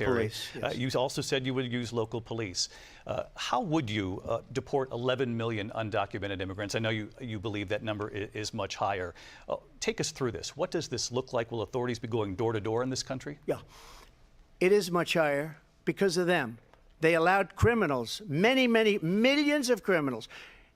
Police, yes. You also said you would use local police. How would you deport 11 million undocumented immigrants? I know you believe that number is much higher. Take us through this. What does this look like? Will authorities be going door to door in this country? Yeah, it is much higher because of them. They allowed criminals, many millions of criminals.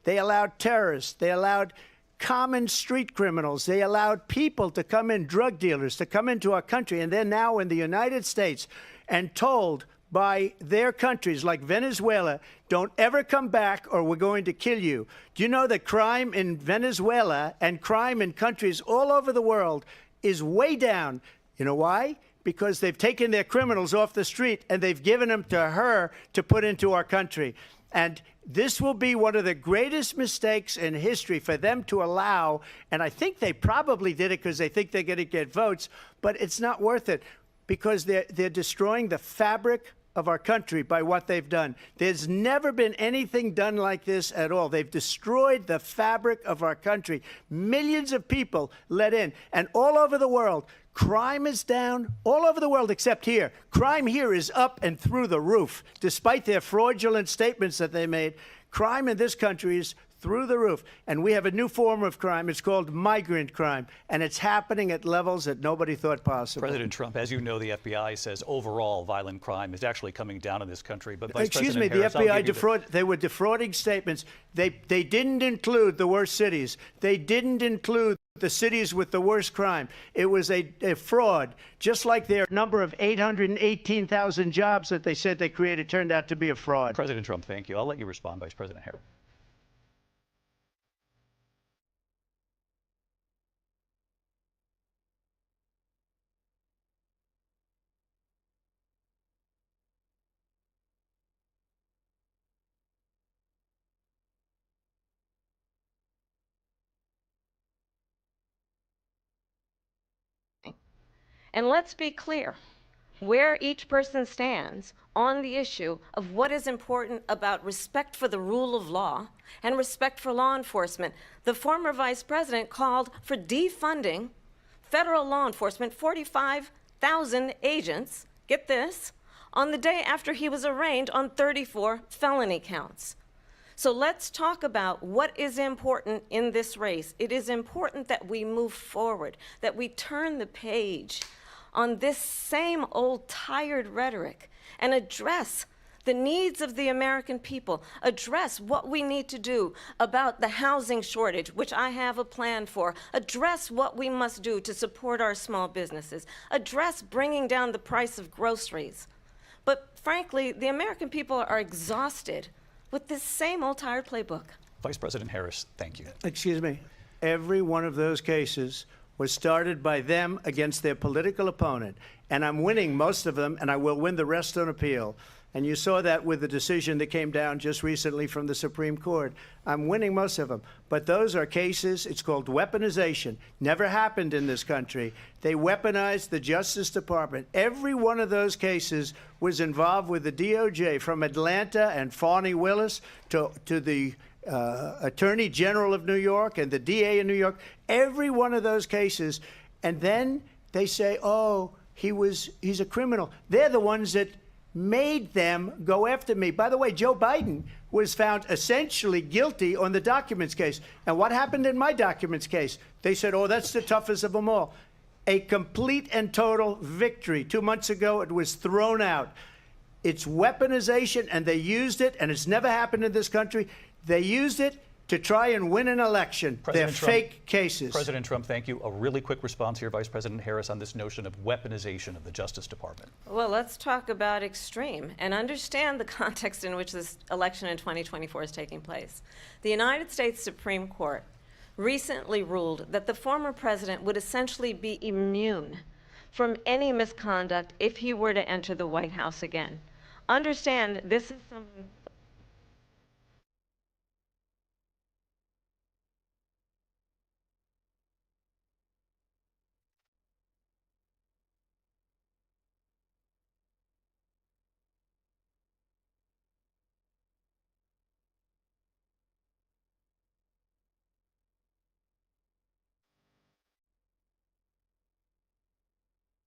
They allowed terrorists. They allowed common street criminals. They allowed people to come in, drug dealers, to come into our country. And they're now in the United States and told by their countries like Venezuela, don't ever come back or we're going to kill you. Do you know that crime in Venezuela and crime in countries all over the world is way down? You know why? Because they've taken their criminals off the street and they've given them to her to put into our country. And this will be one of the greatest mistakes in history for them to allow. And I think they probably did it because they think they're going to get votes, but it's not worth it because they're destroying the fabric of our country by what they've done. There's never been anything done like this at all. They've destroyed the fabric of our country. Millions of people let in. And all over the world, crime is down all over the world except here. Crime here is up and through the roof. Despite their fraudulent statements that they made, crime in this country is through the roof. And we have a new form of crime. It's called migrant crime. And it's happening at levels that nobody thought possible. President Trump, as you know, the FBI says overall violent crime is actually coming down in this country. But Vice Excuse me, President the Harris, FBI they were defrauding statements. They didn't include the worst cities. They didn't include the cities with the worst crime. It was a fraud, just like their number of 818,000 jobs that they said they created turned out to be a fraud. President Trump, thank you. I'll let you respond, Vice President Harris. And let's be clear where each person stands on the issue of what is important about respect for the rule of law and respect for law enforcement. The former vice president called for defunding federal law enforcement, 45,000 agents, get this, on the day after he was arraigned on 34 felony counts. So let's talk about what is important in this race. It is important that we move forward, that we turn the page on this same old tired rhetoric and address the needs of the American people, address what we need to do about the housing shortage, which I have a plan for, address what we must do to support our small businesses, address bringing down the price of groceries. But frankly, the American people are exhausted with this same old tired playbook. Vice President Harris, thank you. Excuse me. Every one of those cases was started by them against their political opponent. And I'm winning most of them, and I will win the rest on appeal. And you saw that with the decision that came down just recently from the Supreme Court. I'm winning most of them. But those are cases, it's called weaponization. Never happened in this country. They weaponized the Justice Department. Every one of those cases was involved with the DOJ, from Atlanta and Fani Willis to the Attorney General of New York and the DA in New York. Every one of those cases. And then they say, oh, he's a criminal. They're the ones that made them go after me. By the way, Joe Biden was found essentially guilty on the documents case. And what happened in my documents case? They said, oh, that's the toughest of them all. A complete and total victory. 2 months ago, it was thrown out. It's weaponization, and they used it, and it's never happened in this country. They used it to try and win an election. They're fake cases. President Trump, thank you. A really quick response here, Vice President Harris, on this notion of weaponization of the Justice Department. Well, let's talk about extreme and understand the context in which this election in 2024 is taking place. The United States Supreme Court recently ruled that the former president would essentially be immune from any misconduct if he were to enter the White House again. Understand, this is some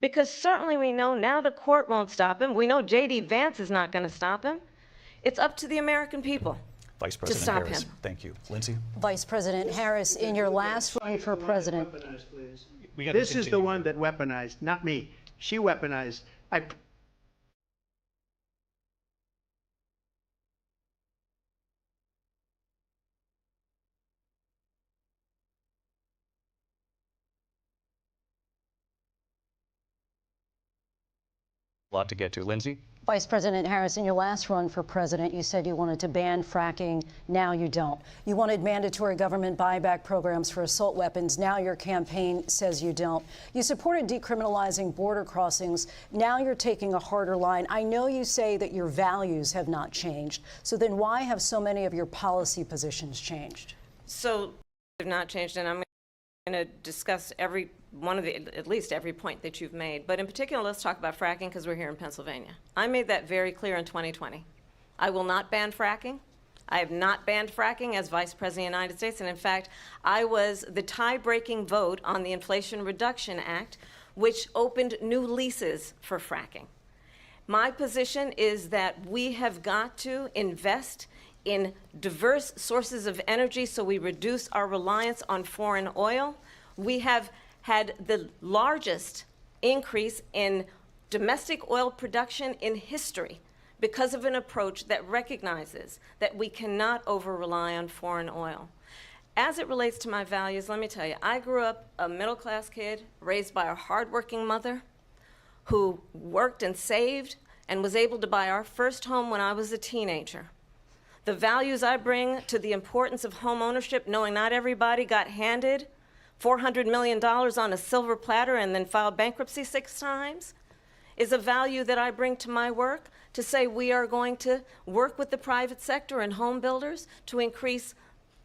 Because certainly we know now the court won't stop him. We know J.D. Vance is not going to stop him. It's up to the American people Vice to President stop Harris, him. thank you. Lindsay? Vice President Harris, in your last run for president. This is the one that weaponized, not me. She weaponized. A lot to get to. Lindsay? Vice President Harris, in your last run for president, you said you wanted to ban fracking. Now you don't. You wanted mandatory government buyback programs for assault weapons. Now your campaign says you don't. You supported decriminalizing border crossings. Now you're taking a harder line. I know you say that your values have not changed. So then why have so many of your policy positions changed? So have not changed, and I'm going to discuss every one of the, at least every point that you've made. But in particular, let's talk about fracking because we're here in Pennsylvania. I made that very clear in 2020. I will not ban fracking. I have not banned fracking as Vice President of the United States. And in fact, I was the tie-breaking vote on the Inflation Reduction Act, which opened new leases for fracking. My position is that we have got to invest in diverse sources of energy so we reduce our reliance on foreign oil. We have had the largest increase in domestic oil production in history because of an approach that recognizes that we cannot over-rely on foreign oil. As it relates to my values, let me tell you, I grew up a middle-class kid raised by a hardworking mother who worked and saved and was able to buy our first home when I was a teenager. The values I bring to the importance of home ownership, knowing not everybody got handed $400 million on a silver platter and then filed bankruptcy 6 times, is a value that I bring to my work to say we are going to work with the private sector and home builders to increase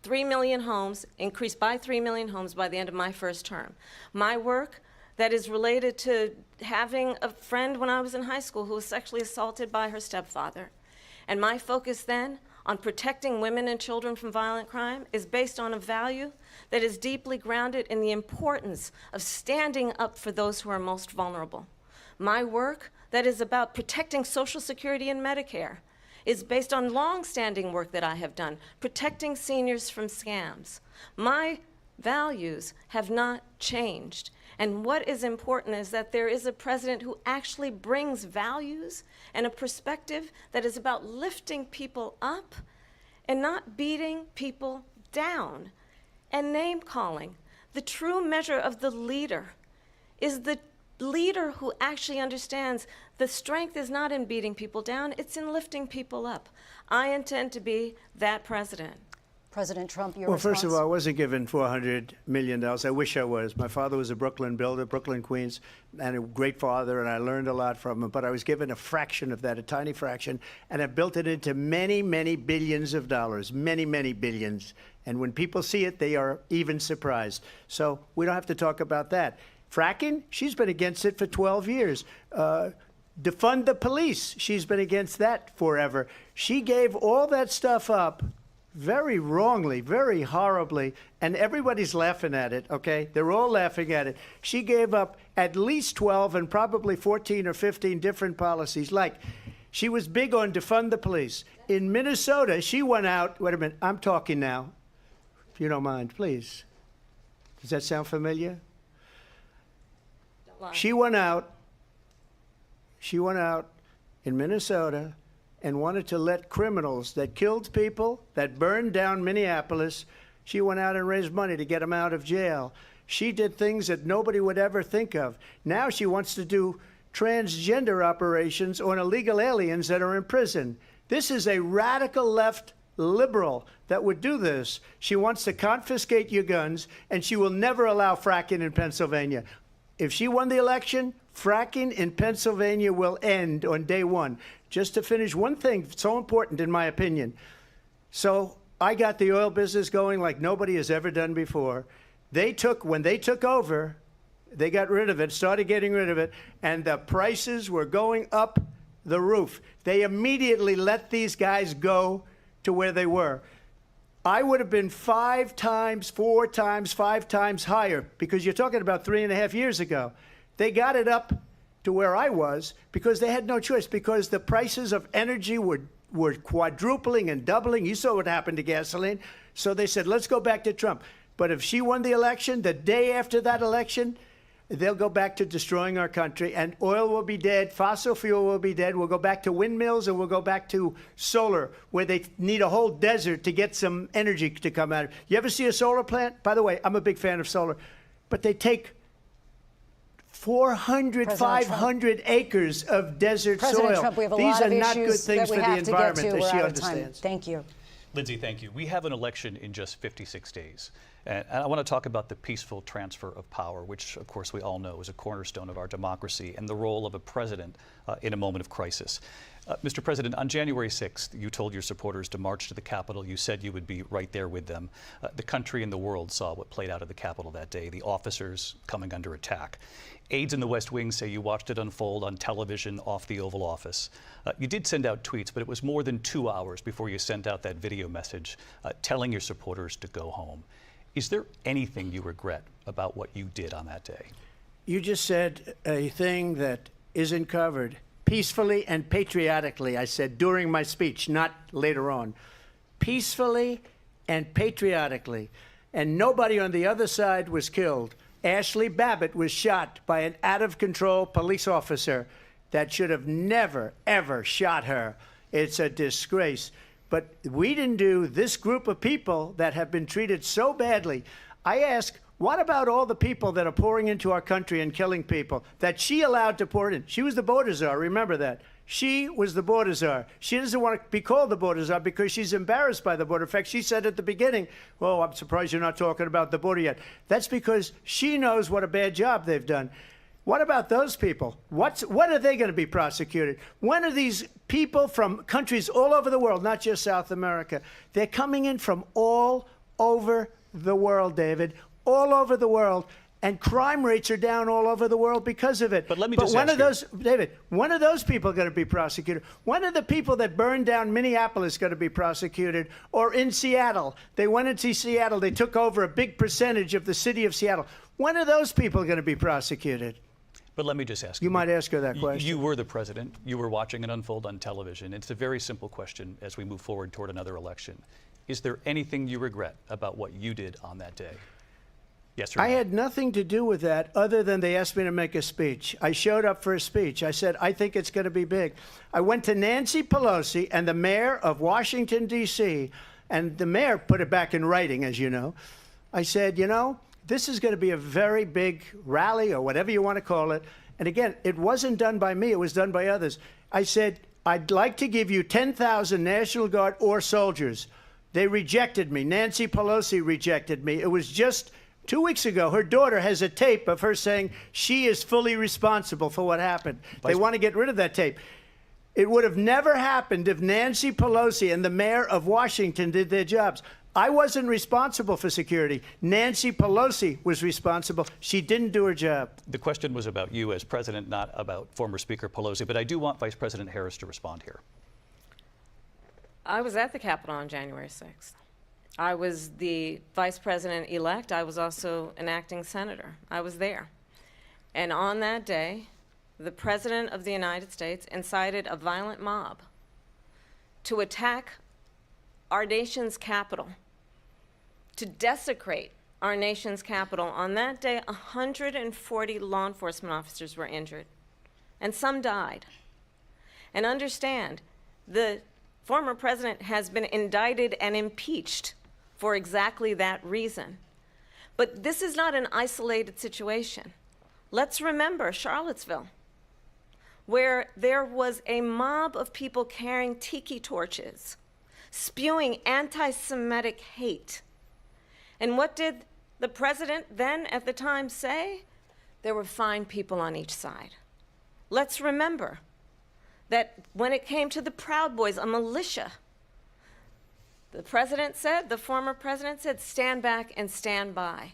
3 million homes, increase by 3 million homes by the end of my first term. My work that is related to having a friend when I was in high school who was sexually assaulted by her stepfather. And my focus then on protecting women and children from violent crime is based on a value that is deeply grounded in the importance of standing up for those who are most vulnerable. My work that is about protecting Social Security and Medicare is based on long-standing work that I have done, protecting seniors from scams. My values have not changed. And what is important is that there is a president who actually brings values and a perspective that is about lifting people up and not beating people down and name-calling. The true measure of the leader is the leader who actually understands the strength is not in beating people down, it's in lifting people up. I intend to be that president. President Trump, your Well, response? first of all, I wasn't given $400 million. I wish I was. My father was a Brooklyn builder, Brooklyn, Queens, and a great father, and I learned a lot from him. But I was given a fraction of that, a tiny fraction, and I built it into many, many billions of dollars, many, many billions. And when people see it, they are even surprised. So we don't have to talk about that. Fracking, she's been against it for 12 years. Defund the police, she's been against that forever. She gave all that stuff up very wrongly, very horribly, and everybody's laughing at it, okay? They're all laughing at it. She gave up at least 12 and probably 14 or 15 different policies. Like, she was big on defund the police. In Minnesota, she went out, wait a minute, I'm talking now, if you don't mind, please. Does that sound familiar? She went out in Minnesota and wanted to let criminals that killed people, that burned down Minneapolis, she went out and raised money to get them out of jail. She did things that nobody would ever think of. Now she wants to do transgender operations on illegal aliens that are in prison. This is a radical left liberal that would do this. She wants to confiscate your guns, and she will never allow fracking in Pennsylvania. If she won the election, fracking in Pennsylvania will end on day one. Just to finish, one thing so important in my opinion. So I got the oil business going like nobody has ever done before. When they took over, they got rid of it, started getting rid of it, and the prices were going up the roof. They immediately let these guys go to where they were. I would have been 5 times, 4 times, 5 times higher, because you're talking about 3.5 years ago. They got it up to where I was because they had no choice, because the prices of energy were quadrupling and doubling. You saw what happened to gasoline. So they said, let's go back to Trump. But if she won the election, the day after that election, they'll go back to destroying our country, and oil will be dead, fossil fuel will be dead. We'll go back to windmills, and we'll go back to solar, where they need a whole desert to get some energy to come out of it. You ever see a solar plant? By the way, I'm a big fan of solar, but they take 400, 500 acres of desert President soil. Trump, we have a These lot are of not good issues things that we for the have to get to. environment that We're she out of time. understands. Thank you. Lindsay, thank you. We have an election in just 56 days. And I want to talk about the peaceful transfer of power, which, of course, we all know is a cornerstone of our democracy, and the role of a president in a moment of crisis. Mr. President, on January 6th, you told your supporters to march to the Capitol. You said you would be right there with them. The country and the world saw what played out at the Capitol that day, the officers coming under attack. Aides in the West Wing say you watched it unfold on television off the Oval Office. You did send out tweets, but it was more than 2 hours before you sent out that video message telling your supporters to go home. Is there anything you regret about what you did on that day? You just said a thing that isn't covered. Peacefully and patriotically, I said during my speech, not later on. Peacefully and patriotically. And nobody on the other side was killed. Ashley Babbitt was shot by an out-of-control police officer that should have never, ever shot her. It's a disgrace. But we didn't do this group of people that have been treated so badly. I ask, what about all the people that are pouring into our country and killing people that she allowed to pour in? She was the border czar, remember that. She was the border czar. She doesn't want to be called the border czar because she's embarrassed by the border. In fact, she said at the beginning, oh, I'm surprised you're not talking about the border yet. That's because she knows what a bad job they've done. What about those people? What are they going to be prosecuted? When are these people from countries all over the world, not just South America? They're coming in from all over the world, David, all over the world. And crime rates are down all over the world because of it. But let me just when ask are those, David, when are those people going to be prosecuted? When are the people that burned down Minneapolis going to be prosecuted? Or in Seattle? They went into Seattle. They took over a big percentage of the city of Seattle. When are those people going to be prosecuted? But let me just ask you. You might ask her that question. You were the president. You were watching it unfold on television. It's a very simple question as we move forward toward another election. Is there anything you regret about what you did on that day? Yes or no? I had nothing to do with that other than they asked me to make a speech. I showed up for a speech. I said, I think it's going to be big. I went to Nancy Pelosi and the mayor of Washington, D.C., and the mayor put it back in writing, as you know. I said, you know, this is going to be a very big rally or whatever you want to call it. And again, it wasn't done by me. It was done by others. I said, I'd like to give you 10,000 National Guard or soldiers. They rejected me. Nancy Pelosi rejected me. It was just 2 weeks ago. Her daughter has a tape of her saying she is fully responsible for what happened. They want to get rid of that tape. It would have never happened if Nancy Pelosi and the mayor of Washington did their jobs. I wasn't responsible for security. Nancy Pelosi was responsible. She didn't do her job. The question was about you as president, not about former Speaker Pelosi, but I do want Vice President Harris to respond here. I was at the Capitol on January 6th. I was the vice president-elect. I was also an acting senator. I was there. And on that day, the President of the United States incited a violent mob to attack our nation's capital, to desecrate our nation's capital. On that day, 140 law enforcement officers were injured, and some died. And understand, the former president has been indicted and impeached for exactly that reason. But this is not an isolated situation. Let's remember Charlottesville, where there was a mob of people carrying tiki torches, spewing anti-Semitic hate. And what did the president then at the time say? There were fine people on each side. Let's remember that when it came to the Proud Boys, a militia, the president said, the former president said, stand back and stand by.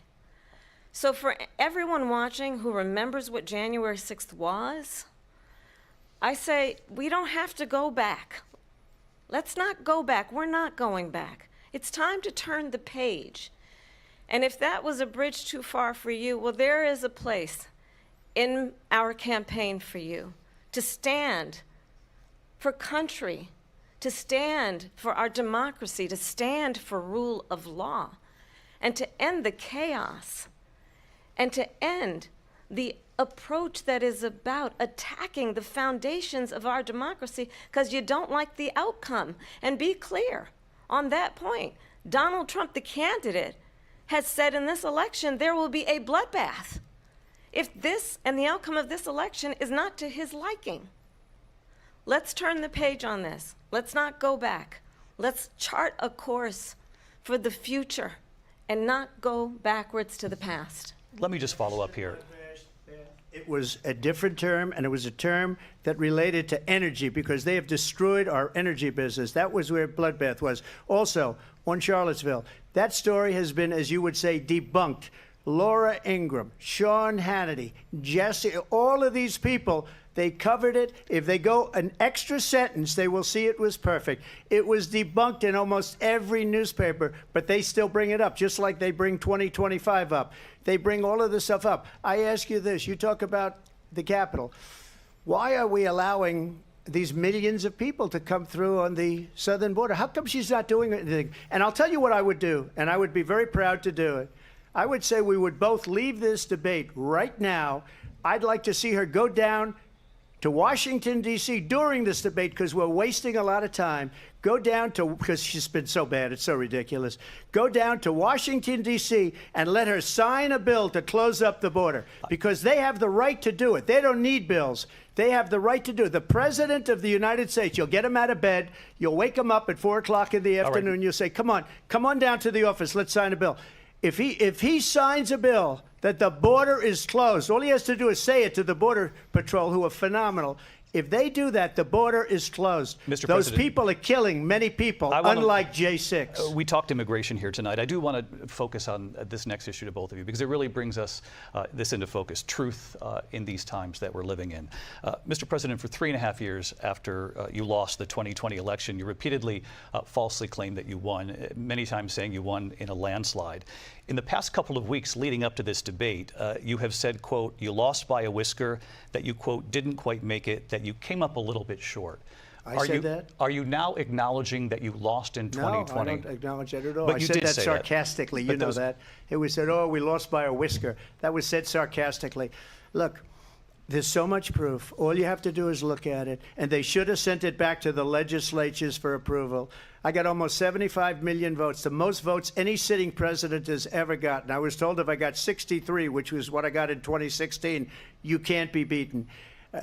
So for everyone watching who remembers what January 6th was, I say we don't have to go back. Let's not go back. We're not going back. It's time to turn the page. And if that was a bridge too far for you, well, there is a place in our campaign for you to stand for country, to stand for our democracy, to stand for rule of law, and to end the chaos, and to end the approach that is about attacking the foundations of our democracy because you don't like the outcome. And be clear on that point. Donald Trump, the candidate, has said in this election there will be a bloodbath if this and the outcome of this election is not to his liking. Let's turn the page on this. Let's not go back. Let's chart a course for the future and not go backwards to the past. Let me just follow up here. It was a different term, and it was a term that related to energy because they have destroyed our energy business. That was where bloodbath was. Also, on Charlottesville, that story has been, as you would say, debunked. Laura Ingraham, Sean Hannity, Jesse, all of these people, they covered it. If they go an extra sentence, they will see it was perfect. It was debunked in almost every newspaper, but they still bring it up, just like they bring 2025 up. They bring all of this stuff up. I ask you this. You talk about the Capitol. Why are we allowing these millions of people to come through on the southern border? How come she's not doing anything? And I'll tell you what I would do, and I would be very proud to do it. I would say we would both leave this debate right now. I'd like to see her go down to Washington, D.C. during this debate because we're wasting a lot of time. Go down to, because she's been so bad, it's so ridiculous. Go down to Washington, D.C. and let her sign a bill to close up the border because they have the right to do it. They don't need bills. They have the right to do it. The President of the United States, you'll get him out of bed. You'll wake him up at 4 o'clock in the afternoon. You'll say, come on down to the office. Let's sign a bill. If he signs a bill that the border is closed, all he has to do is say it to the Border Patrol, who are phenomenal. If they do that, the border is closed. Mr. Those President, people are killing many people, unlike J6. We talked immigration here tonight. I do want to focus on this next issue to both of you because it really brings us this into focus, truth in these times that we're living in. Mr. President, for 3.5 years after you lost the 2020 election, you repeatedly falsely claimed that you won, many times saying you won in a landslide. In the past couple of weeks leading up to this debate, you have said, quote, you lost by a whisker, that you, quote, didn't quite make it, that you came up a little bit short. I said that? Are you now acknowledging that you lost in 2020? No, I don't acknowledge that at all. But I you said did that say sarcastically. That. You know that. It was said, oh, we lost by a whisker. That was said sarcastically. Look, there's so much proof. All you have to do is look at it. And they should have sent it back to the legislatures for approval. I got almost 75 million votes, the most votes any sitting president has ever gotten. I was told if I got 63, which was what I got in 2016, you can't be beaten.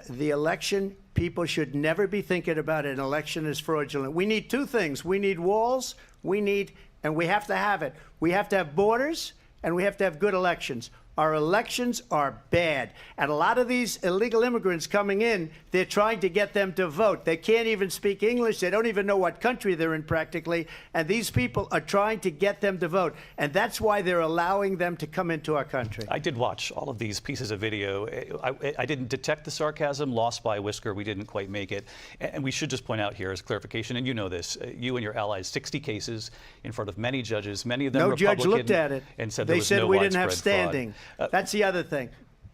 The election, people should never be thinking about an election as fraudulent. We need two things. We need walls, and we have to have it. We have to have borders, and we have to have good elections. Our elections are bad. And a lot of these illegal immigrants coming in, they're trying to get them to vote. They can't even speak English. They don't even know what country they're in practically. And these people are trying to get them to vote. And that's why they're allowing them to come into our country. I did watch all of these pieces of video. I didn't detect the sarcasm, lost by a whisker. We didn't quite make it. And we should just point out here as clarification, and you know this, you and your allies, 60 cases in front of many judges, many of them Republican. No judge looked at it. And said they there was said no we didn't have widespread fraud. standing. That's the other thing.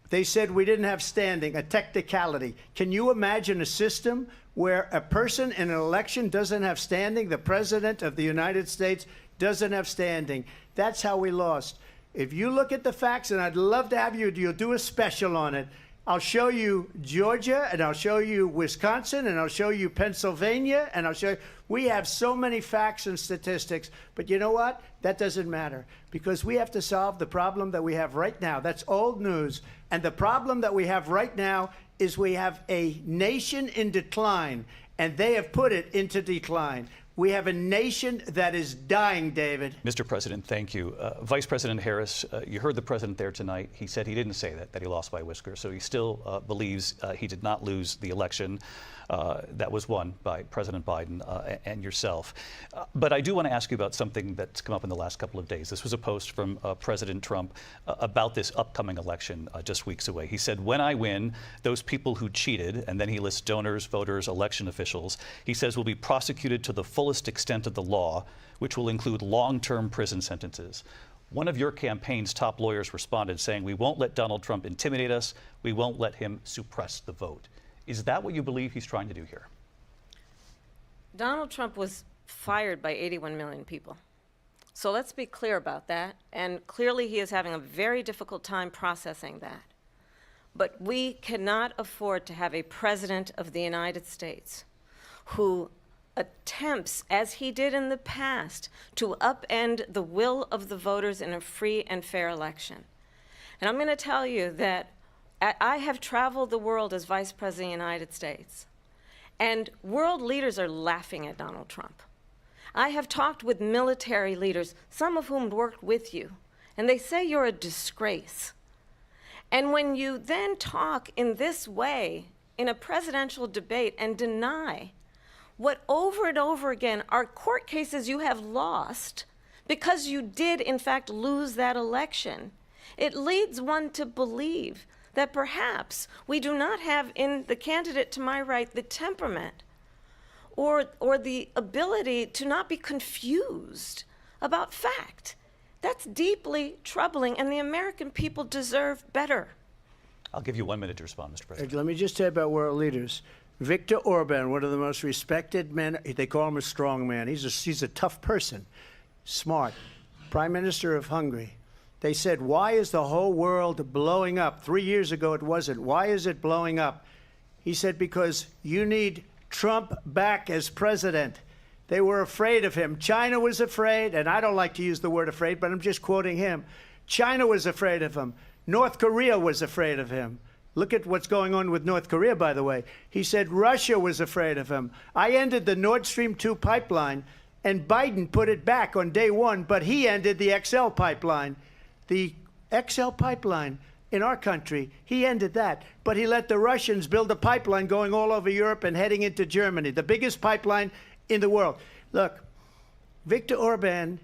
They said we didn't have standing, a technicality. Can you imagine a system where a person in an election doesn't have standing? The President of the United States doesn't have standing. That's how we lost. If you look at the facts, and I'd love to have you'll do a special on it. I'll show you Georgia, and I'll show you Wisconsin, and I'll show you Pennsylvania, and I'll show you. We have so many facts and statistics, but you know what? That doesn't matter because we have to solve the problem that we have right now. That's old news. And the problem that we have right now is we have a nation in decline, and they have put it into decline. We have a nation that is dying, David. Mr. President, thank you. Vice President Harris, you heard the president there tonight. He said he didn't say that he lost by a whisker. So he still believes he did not lose the election that was won by President Biden and yourself. But I do want to ask you about something that's come up in the last couple of days. This was a post from President Trump about this upcoming election just weeks away. He said, when I win, those people who cheated, and then he lists donors, voters, election officials, he says will be prosecuted to the fullest extent of the law, which will include long-term prison sentences. One of your campaign's top lawyers responded saying, "We won't let Donald Trump intimidate us. We won't let him suppress the vote." Is that what you believe he's trying to do here? Donald Trump was fired by 81 million people. So let's be clear about that. And clearly he is having a very difficult time processing that. But we cannot afford to have a president of the United States who attempts, as he did in the past, to upend the will of the voters in a free and fair election. And I'm going to tell you that I have traveled the world as Vice President of the United States, and world leaders are laughing at Donald Trump. I have talked with military leaders, some of whom worked with you, and they say you're a disgrace. And when you then talk in this way in a presidential debate and deny what over and over again are court cases you have lost because you did in fact lose that election, it leads one to believe that perhaps we do not have in the candidate to my right the temperament or the ability to not be confused about fact. That's deeply troubling, and the American people deserve better. I'll give you 1 minute to respond, Mr. President. Let me just say about world leaders. Viktor Orban, one of the most respected men, they call him a strong man. He's a tough person, smart. Prime Minister of Hungary. They said, why is the whole world blowing up? 3 years ago it wasn't. Why is it blowing up? He said, because you need Trump back as president. They were afraid of him. China was afraid, and I don't like to use the word afraid, but I'm just quoting him. China was afraid of him. North Korea was afraid of him. Look at what's going on with North Korea, by the way. He said Russia was afraid of him. I ended the Nord Stream 2 pipeline, and Biden put it back on day one, but he ended the XL pipeline. The XL pipeline in our country, he ended that. But he let the Russians build a pipeline going all over Europe and heading into Germany, the biggest pipeline in the world. Look, Viktor Orban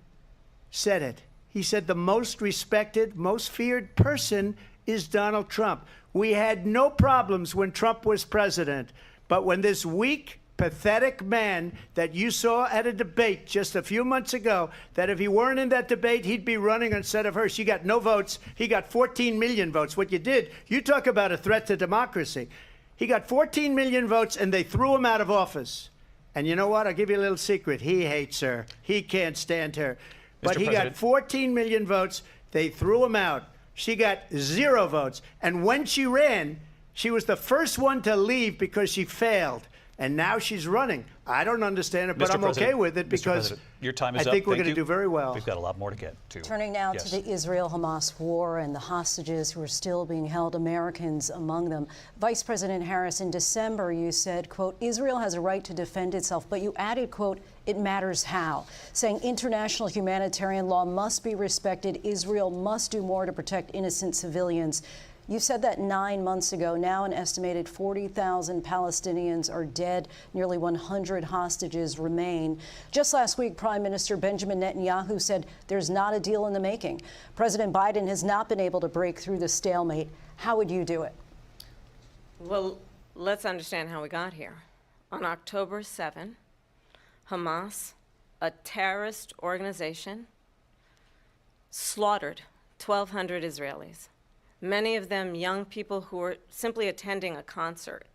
said it. He said the most respected, most feared person is Donald Trump. We had no problems when Trump was president, but when this weak, pathetic man that you saw at a debate just a few months ago, that if he weren't in that debate, he'd be running instead of her. She got no votes. He got 14 million votes. What you did, you talk about a threat to democracy. He got 14 million votes, and they threw him out of office. And you know what? I'll give you a little secret. He hates her. He can't stand her. But he got 14 million votes. They threw him out. She got 0 votes. And when she ran, she was the first one to leave because she failed. And now she's running. I don't understand it, but I'm okay with it because your time is I think up. we're going to do very well. We've got a lot more to get to. Turning now to the Israel-Hamas war and the hostages who are still being held, Americans among them. Vice President Harris, in December, you said, quote, Israel has a right to defend itself, but you added, quote, it matters how, saying international humanitarian law must be respected. Israel must do more to protect innocent civilians. You said that 9 months ago. Now an estimated 40,000 Palestinians are dead. Nearly 100 hostages remain. Just last week, Prime Minister Benjamin Netanyahu said there's not a deal in the making. President Biden has not been able to break through the stalemate. How would you do it? Well, let's understand how we got here. On October 7, Hamas, a terrorist organization, slaughtered 1,200 Israelis. Many of them young people who were simply attending a concert.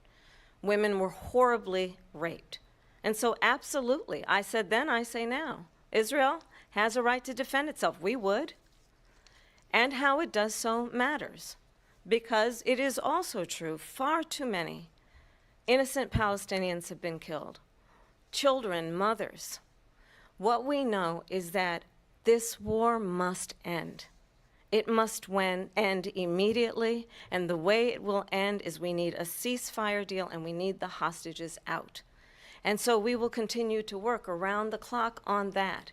Women were horribly raped. And so absolutely, I said then, I say now, Israel has a right to defend itself. We would. And how it does so matters. Because it is also true, far too many innocent Palestinians have been killed. Children, mothers. What we know is that this war must end. It must end immediately, and the way it will end is we need a ceasefire deal and we need the hostages out. And so we will continue to work around the clock on that.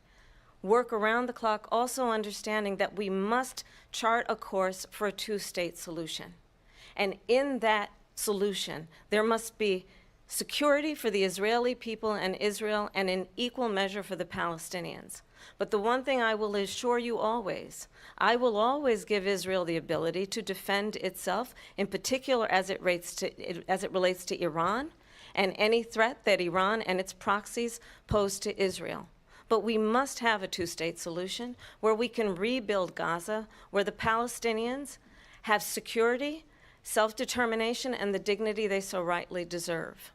Work around the clock, also understanding that we must chart a course for a two-state solution. And in that solution, there must be security for the Israeli people and Israel, and in equal measure for the Palestinians. But the one thing I will assure you always, I will always give Israel the ability to defend itself, in particular as it relates to Iran and any threat that Iran and its proxies pose to Israel. But we must have a two-state solution where we can rebuild Gaza, where the Palestinians have security, self-determination, and the dignity they so rightly deserve.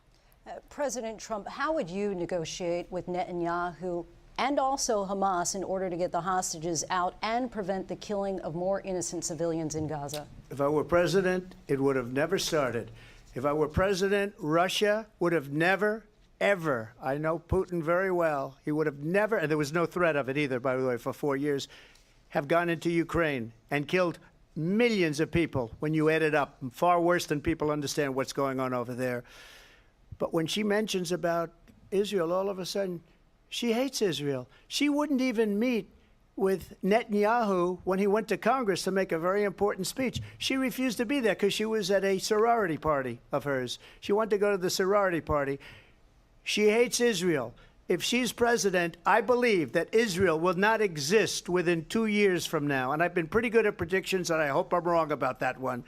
President Trump, how would you negotiate with Netanyahu and also Hamas in order to get the hostages out and prevent the killing of more innocent civilians in Gaza? If I were president, it would have never started. If I were president, Russia would have never, ever, I know Putin very well, he would have never, and there was no threat of it either, by the way, for 4 years, have gone into Ukraine and killed millions of people when you add it up, far worse than people understand what's going on over there. But when she mentions about Israel, all of a sudden, she hates Israel. She wouldn't even meet with Netanyahu when he went to Congress to make a very important speech. She refused to be there because she was at a sorority party of hers. She wanted to go to the sorority party. She hates Israel. If she's president, I believe that Israel will not exist within 2 years from now. And I've been pretty good at predictions, and I hope I'm wrong about that one.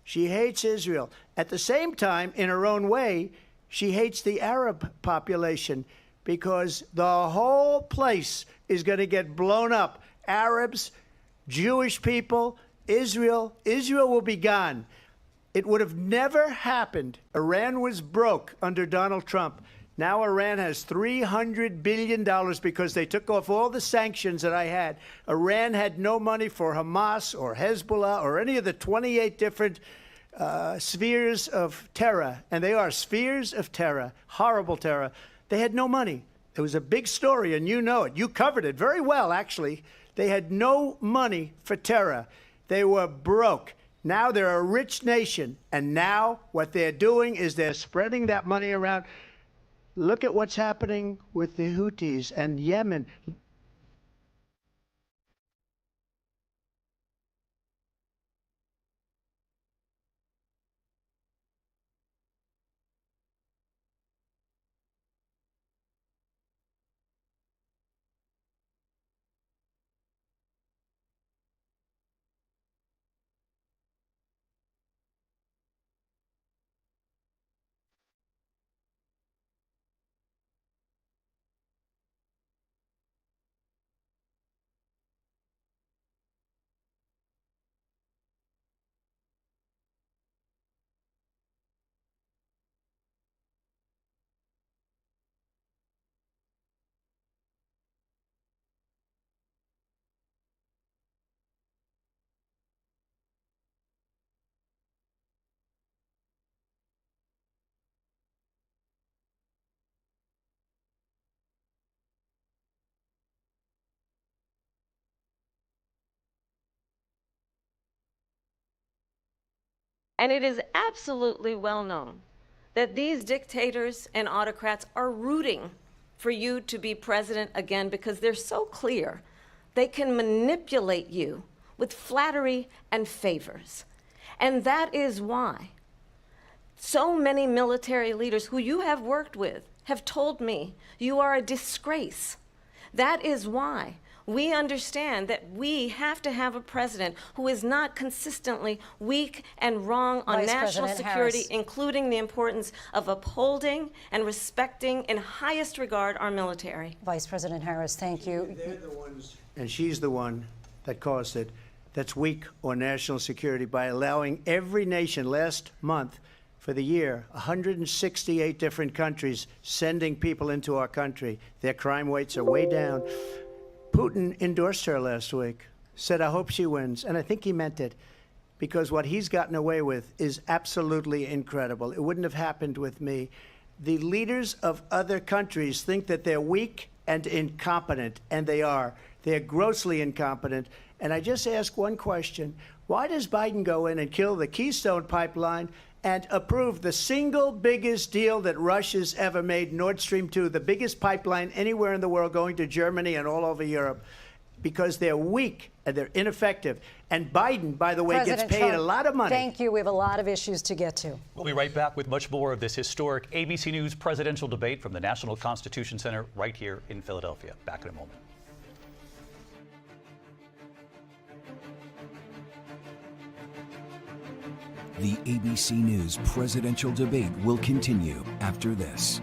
She hates Israel. At the same time, in her own way, she hates the Arab population because the whole place is going to get blown up. Arabs, Jewish people, Israel will be gone. It would have never happened. Iran was broke under Donald Trump. Now Iran has $300 billion because they took off all the sanctions that I had. Iran had no money for Hamas or Hezbollah or any of the 28 different spheres of terror, and they are spheres of terror, horrible terror. They had no money. It was a big story, and you know it. You covered it very well, actually. They had no money for terror. They were broke. Now they're a rich nation, and now what they're doing is they're spreading that money around. Look at what's happening with the Houthis and Yemen. And it is absolutely well known that these dictators and autocrats are rooting for you to be president again because they're so clear they can manipulate you with flattery and favors. And that is why so many military leaders who you have worked with have told me you are a disgrace. That is why we understand that we have to have a president who is not consistently weak and wrong on Vice national President security, Harris. including the importance of upholding and respecting in highest regard our military. Vice President Harris, thank you. They're the ones, and she's the one that caused it, that's weak on national security by allowing every nation last month for the year, 168 different countries sending people into our country. Their crime rates are way down. Putin endorsed her last week, said, I hope she wins. And I think he meant it, because what he's gotten away with is absolutely incredible. It wouldn't have happened with me. The leaders of other countries think that they're weak and incompetent, and they are. They're grossly incompetent. And I just ask one question. Why does Biden go in and kill the Keystone Pipeline and approve the single biggest deal that Russia's ever made, Nord Stream 2, the biggest pipeline anywhere in the world going to Germany and all over Europe? Because they're weak and they're ineffective. And Biden, by the way, President gets paid Trump, a lot of money. Thank you. We have a lot of issues to get to. We'll be right back with much more of this historic ABC News presidential debate from the National Constitution Center right here in Philadelphia. Back in a moment. The ABC News presidential debate will continue after this.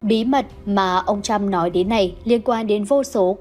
Bí mật mà ông Trump nói đến này liên quan đến vô số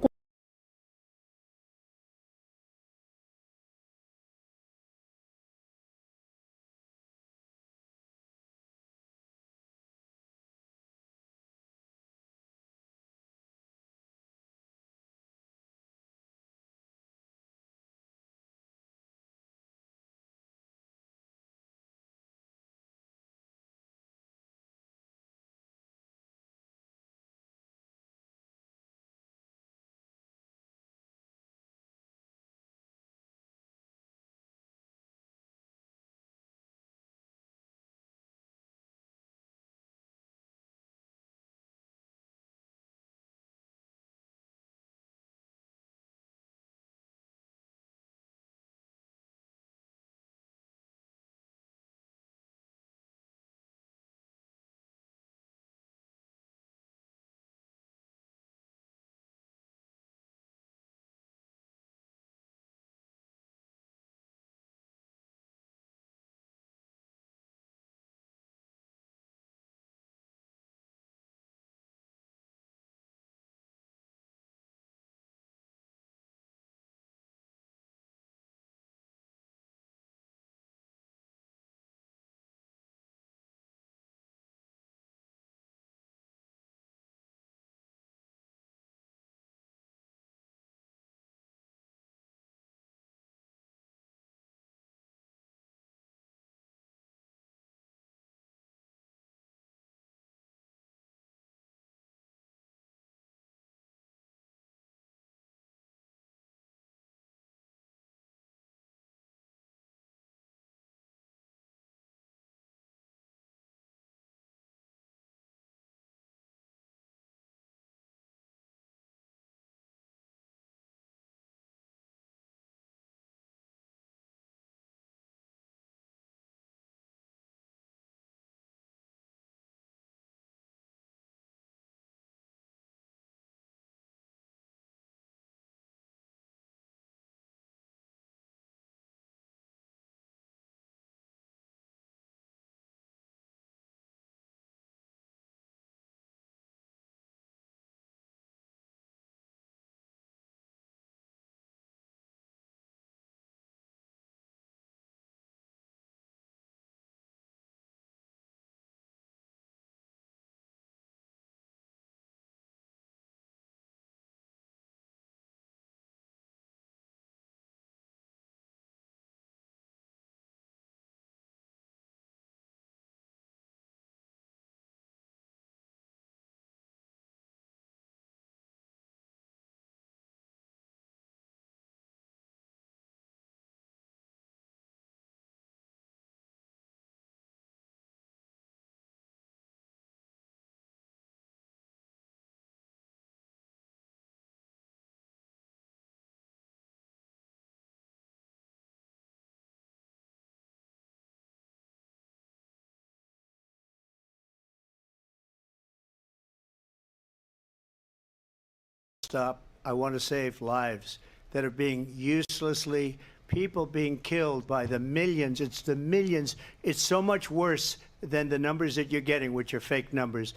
stop. I want to save lives that are being uselessly, people being killed by the millions. It's the millions. It's so much worse than the numbers that you're getting, which are fake numbers.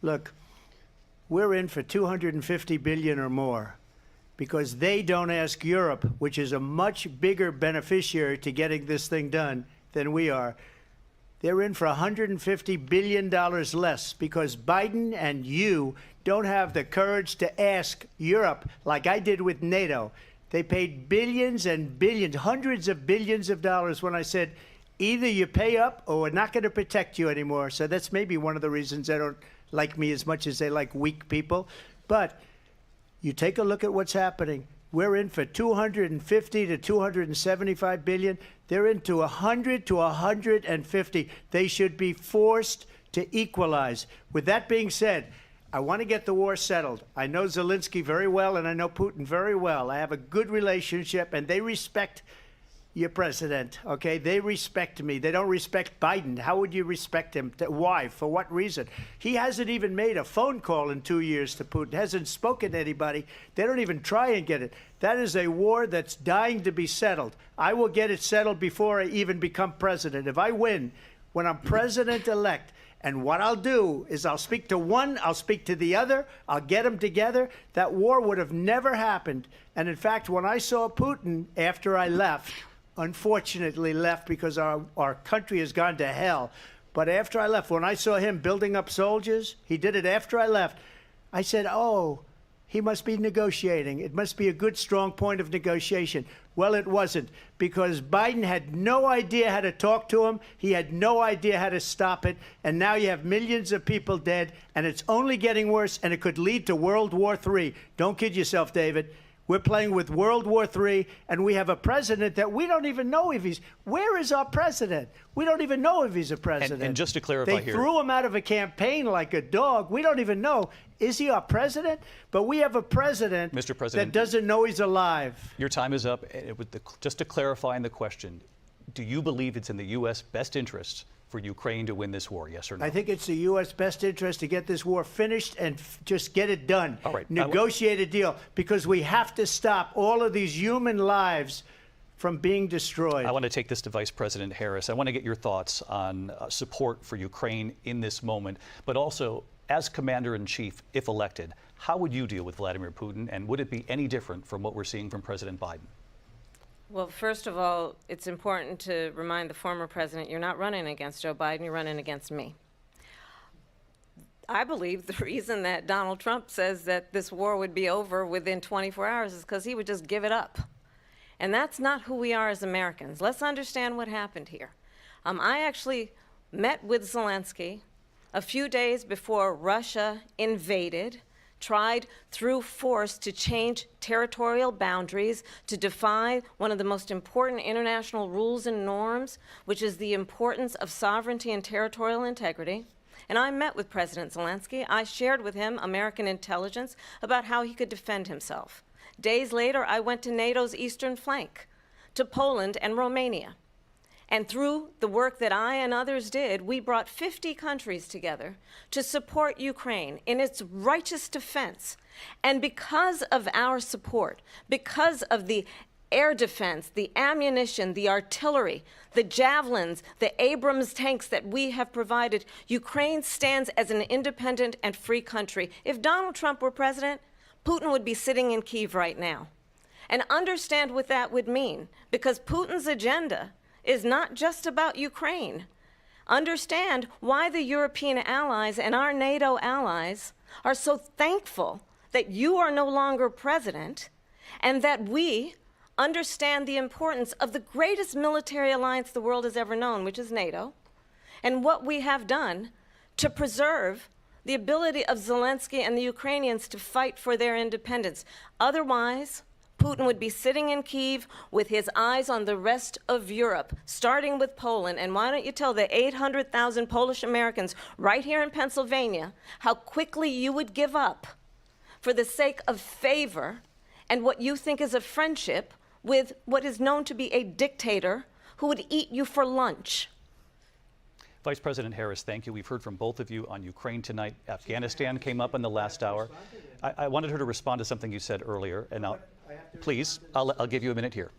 Look, we're in for 250 billion or more because they don't ask Europe, which is a much bigger beneficiary to getting this thing done than we are. They're in for $150 billion less because Biden and you don't have the courage to ask Europe like I did with NATO. They paid billions and billions, hundreds of billions of dollars when I said, either you pay up or we're not going to protect you anymore. So that's maybe one of the reasons they don't like me as much as they like weak people. But you take a look at what's happening. We're in for 250 to 275 billion. They're into 100 to 150. They should be forced to equalize. With that being said, I want to get the war settled. I know Zelensky very well, and I know Putin very well. I have a good relationship, and they respect your president, okay? They respect me. They don't respect Biden. How would you respect him? Why? For what reason? He hasn't even made a phone call in 2 years to Putin, hasn't spoken to anybody. They don't even try and get it. That is a war that's dying to be settled. I will get it settled before I even become president. If I win, when I'm president-elect, And what I'll do is I'll speak to one, I'll speak to the other, I'll get them together. That war would have never happened. And in fact, when I saw Putin after I left, unfortunately left because our country has gone to hell. But after I left, when I saw him building up soldiers, he did it after I left, I said, oh, he must be negotiating. It must be a good, strong point of negotiation. Well, it wasn't, because Biden had no idea how to talk to him. He had no idea how to stop it. And now you have millions of people dead, and it's only getting worse, and it could lead to World War III. Don't kid yourself, David. We're playing with World War III, and we have a president that we don't even know if he's... Where is our president? We don't even know if he's a president. And just to clarify they here... threw him out of a campaign like a dog. We don't even know. Is he our president? But we have a president, Mr. President, that doesn't know he's alive. Your time is up. Just to clarify in the question, do you believe it's in the U.S. best interest for Ukraine to win this war, yes or no? I think it's the U.S. best interest to get this war finished and just get it done. All right. Negotiate a deal, because we have to stop all of these human lives from being destroyed. I want to take this to Vice President Harris. I want to get your thoughts on support for Ukraine in this moment, but also, as Commander-in-Chief, if elected, how would you deal with Vladimir Putin, and would it be any different from what we're seeing from President Biden? Well, first of all, it's important to remind the former president you're not running against Joe Biden, you're running against me. I believe the reason that Donald Trump says that this war would be over within 24 hours is because he would just give it up. And that's not who we are as Americans. Let's understand what happened here. I actually met with Zelensky a few days before Russia invaded, tried through force to change territorial boundaries, to defy one of the most important international rules and norms, which is the importance of sovereignty and territorial integrity. And I met with President Zelensky. I shared with him American intelligence about how he could defend himself. Days later, I went to NATO's eastern flank, to Poland and Romania. And through the work that I and others did, we brought 50 countries together to support Ukraine in its righteous defense. And because of our support, because of the air defense, the ammunition, the artillery, the javelins, the Abrams tanks that we have provided, Ukraine stands as an independent and free country. If Donald Trump were president, Putin would be sitting in Kyiv right now. And understand what that would mean, because Putin's agenda is not just about Ukraine. Understand why the European allies and our NATO allies are so thankful that you are no longer president, and that we understand the importance of the greatest military alliance the world has ever known, which is NATO, and what we have done to preserve the ability of Zelensky and the Ukrainians to fight for their independence. Otherwise, Putin would be sitting in Kyiv with his eyes on the rest of Europe, starting with Poland. And why don't you tell the 800,000 Polish Americans right here in Pennsylvania how quickly you would give up for the sake of favor and what you think is a friendship with what is known to be a dictator who would eat you for lunch. Vice President Harris, thank you. We've heard from both of you on Ukraine tonight. Afghanistan came up in the last hour. I wanted her to respond to something you said earlier, and please, I'll give you a minute here.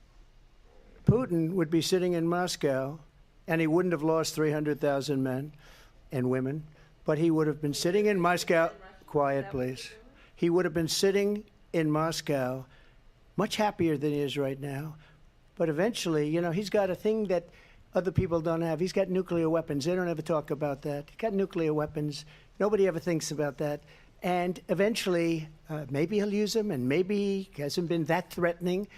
Putin would be sitting in Moscow, and he wouldn't have lost 300,000 men and women, but he would have been sitting in Moscow. Quiet, please. He would have been sitting in Moscow, much happier than he is right now. But eventually, you know, he's got a thing that other people don't have. He's got nuclear weapons. They don't ever talk about that. He's got nuclear weapons. Nobody ever thinks about that. And eventually, maybe he'll use them, and maybe he hasn't been that threatening,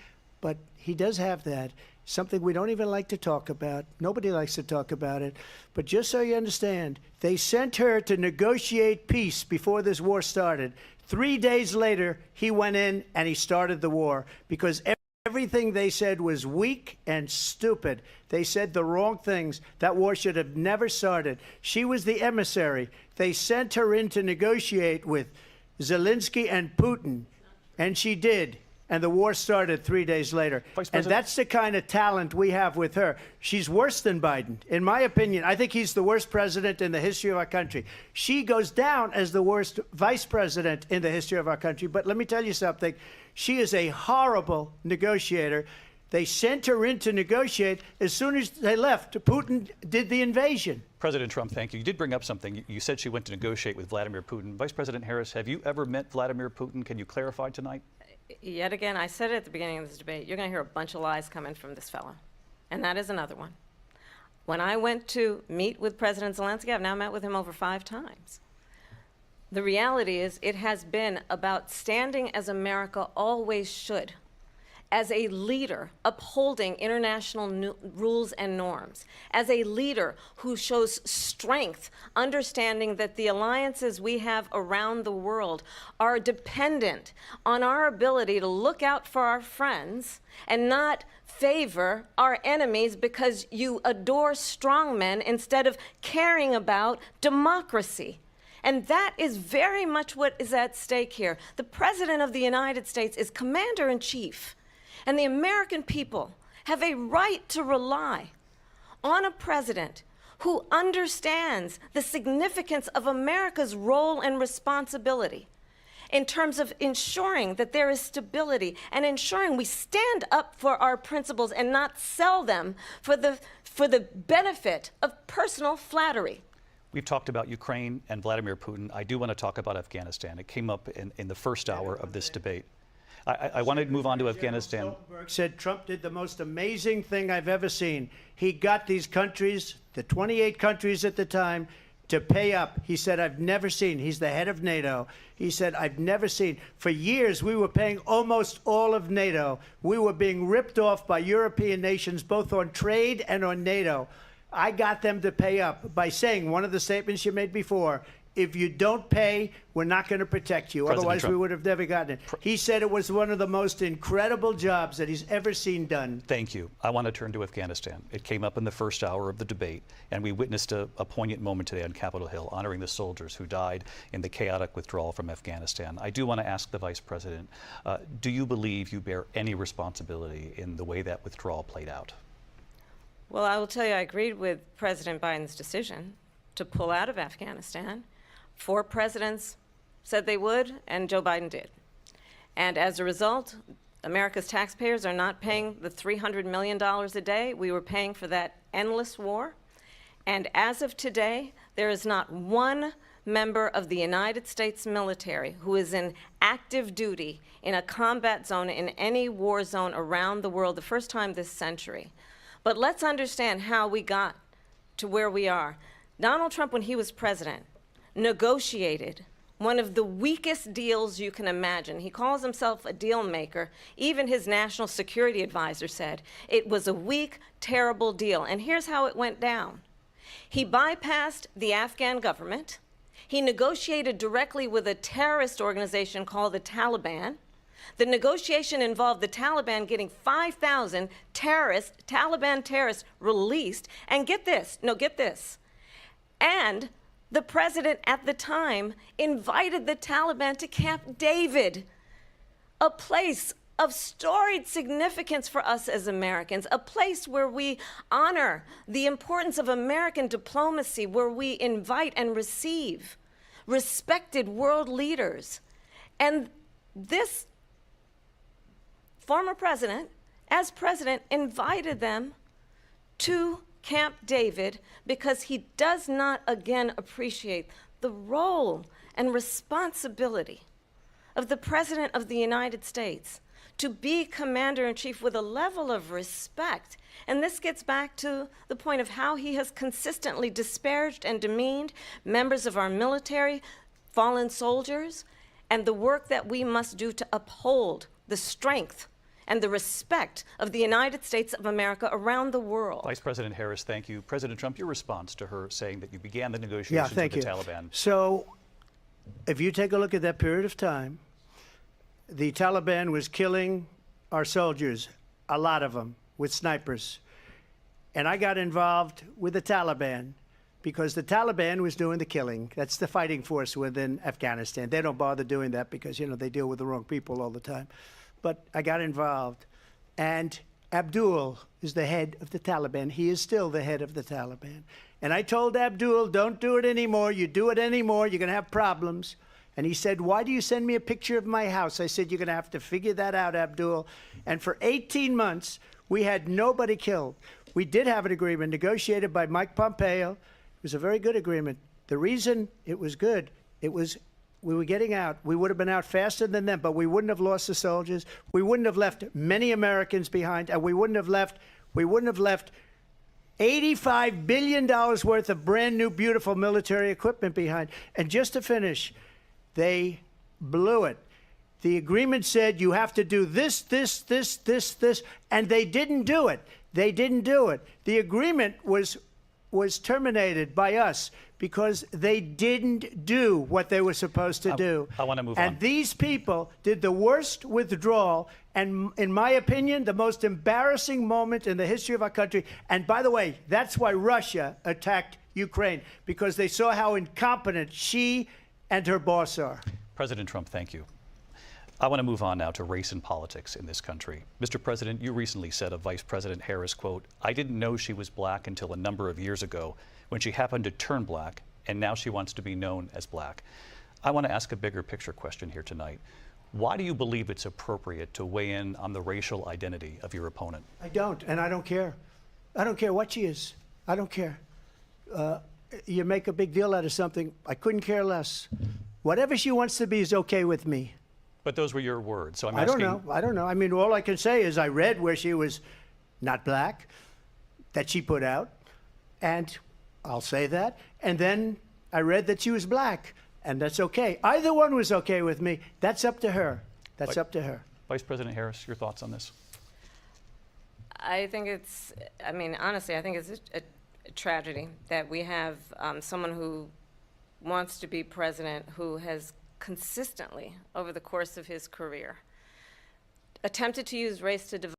but he does have that. Something we don't even like to talk about. Nobody likes to talk about it. But just so you understand, they sent her to negotiate peace before this war started. 3 days later, he went in and he started the war, because everything they said was weak and stupid. They said the wrong things. That war should have never started. She was the emissary. They sent her in to negotiate with Zelensky and Putin, and she did. And the war started 3 days later. And that's the kind of talent we have with her. She's worse than Biden. In my opinion, I think he's the worst president in the history of our country. She goes down as the worst vice president in the history of our country. But let me tell you something. She is a horrible negotiator. They sent her in to negotiate. As soon as they left, Putin did the invasion. President Trump, thank you. You did bring up something. You said she went to negotiate with Vladimir Putin. Vice President Harris, have you ever met Vladimir Putin? Can you clarify tonight? Yet again, I said it at the beginning of this debate, you're going to hear a bunch of lies coming from this fellow. And that is another one. When I went to meet with President Zelensky, I've now met with him over 5 times. The reality is it has been about standing as America always should, as a leader upholding international rules and norms, as a leader who shows strength, understanding that the alliances we have around the world are dependent on our ability to look out for our friends and not favor our enemies because you adore strongmen instead of caring about democracy. And that is very much what is at stake here. The President of the United States is commander-in-chief. And the American people have a right to rely on a president who understands the significance of America's role and responsibility in terms of ensuring that there is stability and ensuring we stand up for our principles and not sell them for the benefit of personal flattery. We've talked about Ukraine and Vladimir Putin. I do want to talk about Afghanistan. It came up in the first hour of this debate. I want to move on to Afghanistan. Stoltenberg said Trump did the most amazing thing I've ever seen. He got these countries, the 28 countries at the time, to pay up. He said, I've never seen. He's the head of NATO. He said, I've never seen. For years, we were paying almost all of NATO. We were being ripped off by European nations, both on trade and on NATO. I got them to pay up by saying one of the statements you made before, if you don't pay, we're not going to protect you. President Otherwise, Trump. we would have never gotten it. He said it was one of the most incredible jobs that he's ever seen done. Thank you. I want to turn to Afghanistan. It came up in the first hour of the debate, and we witnessed a poignant moment today on Capitol Hill, honoring the soldiers who died in the chaotic withdrawal from Afghanistan. I do want to ask the Vice President, do you believe you bear any responsibility in the way that withdrawal played out? Well, I will tell you, I agreed with President Biden's decision to pull out of Afghanistan. 4 presidents said they would, and Joe Biden did. And as a result, America's taxpayers are not paying the $300 million a day we were paying for that endless war. And as of today, there is not one member of the United States military who is in active duty in a combat zone in any war zone around the world, the first time this century. But let's understand how we got to where we are. Donald Trump, when he was president, negotiated one of the weakest deals you can imagine. He calls himself a deal maker. Even his national security advisor said it was a weak, terrible deal. And here's how it went down. He bypassed the Afghan government. He negotiated directly with a terrorist organization called the Taliban. The negotiation involved the Taliban getting 5,000 Taliban terrorists released. And get this, and the president at the time invited the Taliban to Camp David, a place of storied significance for us as Americans, a place where we honor the importance of American diplomacy, where we invite and receive respected world leaders. And this former president, as president, invited them to Camp David because he does not again appreciate the role and responsibility of the President of the United States to be commander-in-chief with a level of respect. And this gets back to the point of how he has consistently disparaged and demeaned members of our military, fallen soldiers, and the work that we must do to uphold the strength and the respect of the United States of America around the world. Vice President Harris, thank you. President Trump, your response to her saying that you began the negotiations thank with the you. Taliban. So if you take a look at that period of time, the Taliban was killing our soldiers, a lot of them, with snipers. And I got involved with the Taliban because the Taliban was doing the killing. That's the fighting force within Afghanistan. They don't bother doing that because, they deal with the wrong people all the time. But I got involved. And Abdul is the head of the Taliban. He is still the head of the Taliban. And I told Abdul, don't do it anymore. You do it anymore, you're going to have problems. And he said, why do you send me a picture of my house? I said, you're going to have to figure that out, Abdul. And for 18 months, We had nobody killed. We did have an agreement negotiated by Mike Pompeo. It was a very good agreement. The reason it was good, we were getting out. We would have been out faster than them, but we wouldn't have lost the soldiers. We wouldn't have left many Americans behind, and we wouldn't have left $85 billion worth of brand new, beautiful military equipment behind. And just to finish, they blew it. The agreement said you have to do this, and they didn't do it. They didn't do it. The agreement was terminated by us because they didn't do what they were supposed to do. I want to move on. And these people did the worst withdrawal, and in my opinion, the most embarrassing moment in the history of our country. And by the way, that's why Russia attacked Ukraine, because they saw how incompetent she and her boss are. President Trump, thank you. I want to move on now to race and politics in this country. Mr. President, you recently said of Vice President Harris, quote, "I didn't know she was black until a number of years ago when she happened to turn black, and now she wants to be known as black." I want to ask a bigger picture question here tonight. Why do you believe it's appropriate to weigh in on the racial identity of your opponent? I don't, and I don't care. I don't care what she is. I don't care. You make a big deal out of something. I couldn't care less. Whatever she wants to be is okay with me. But those were your words, so I'm I asking. don't know. I mean, all I can say is I read where she was not black, that she put out, and I'll say that. And then I read that she was black, and that's okay. Either one was okay with me. That's up to her. That's up to her. Vice President Harris, your thoughts on this? I think it's, I mean, honestly, I think it's a tragedy that we have someone who wants to be president who has consistently, over the course of his career, attempted to use race to divide.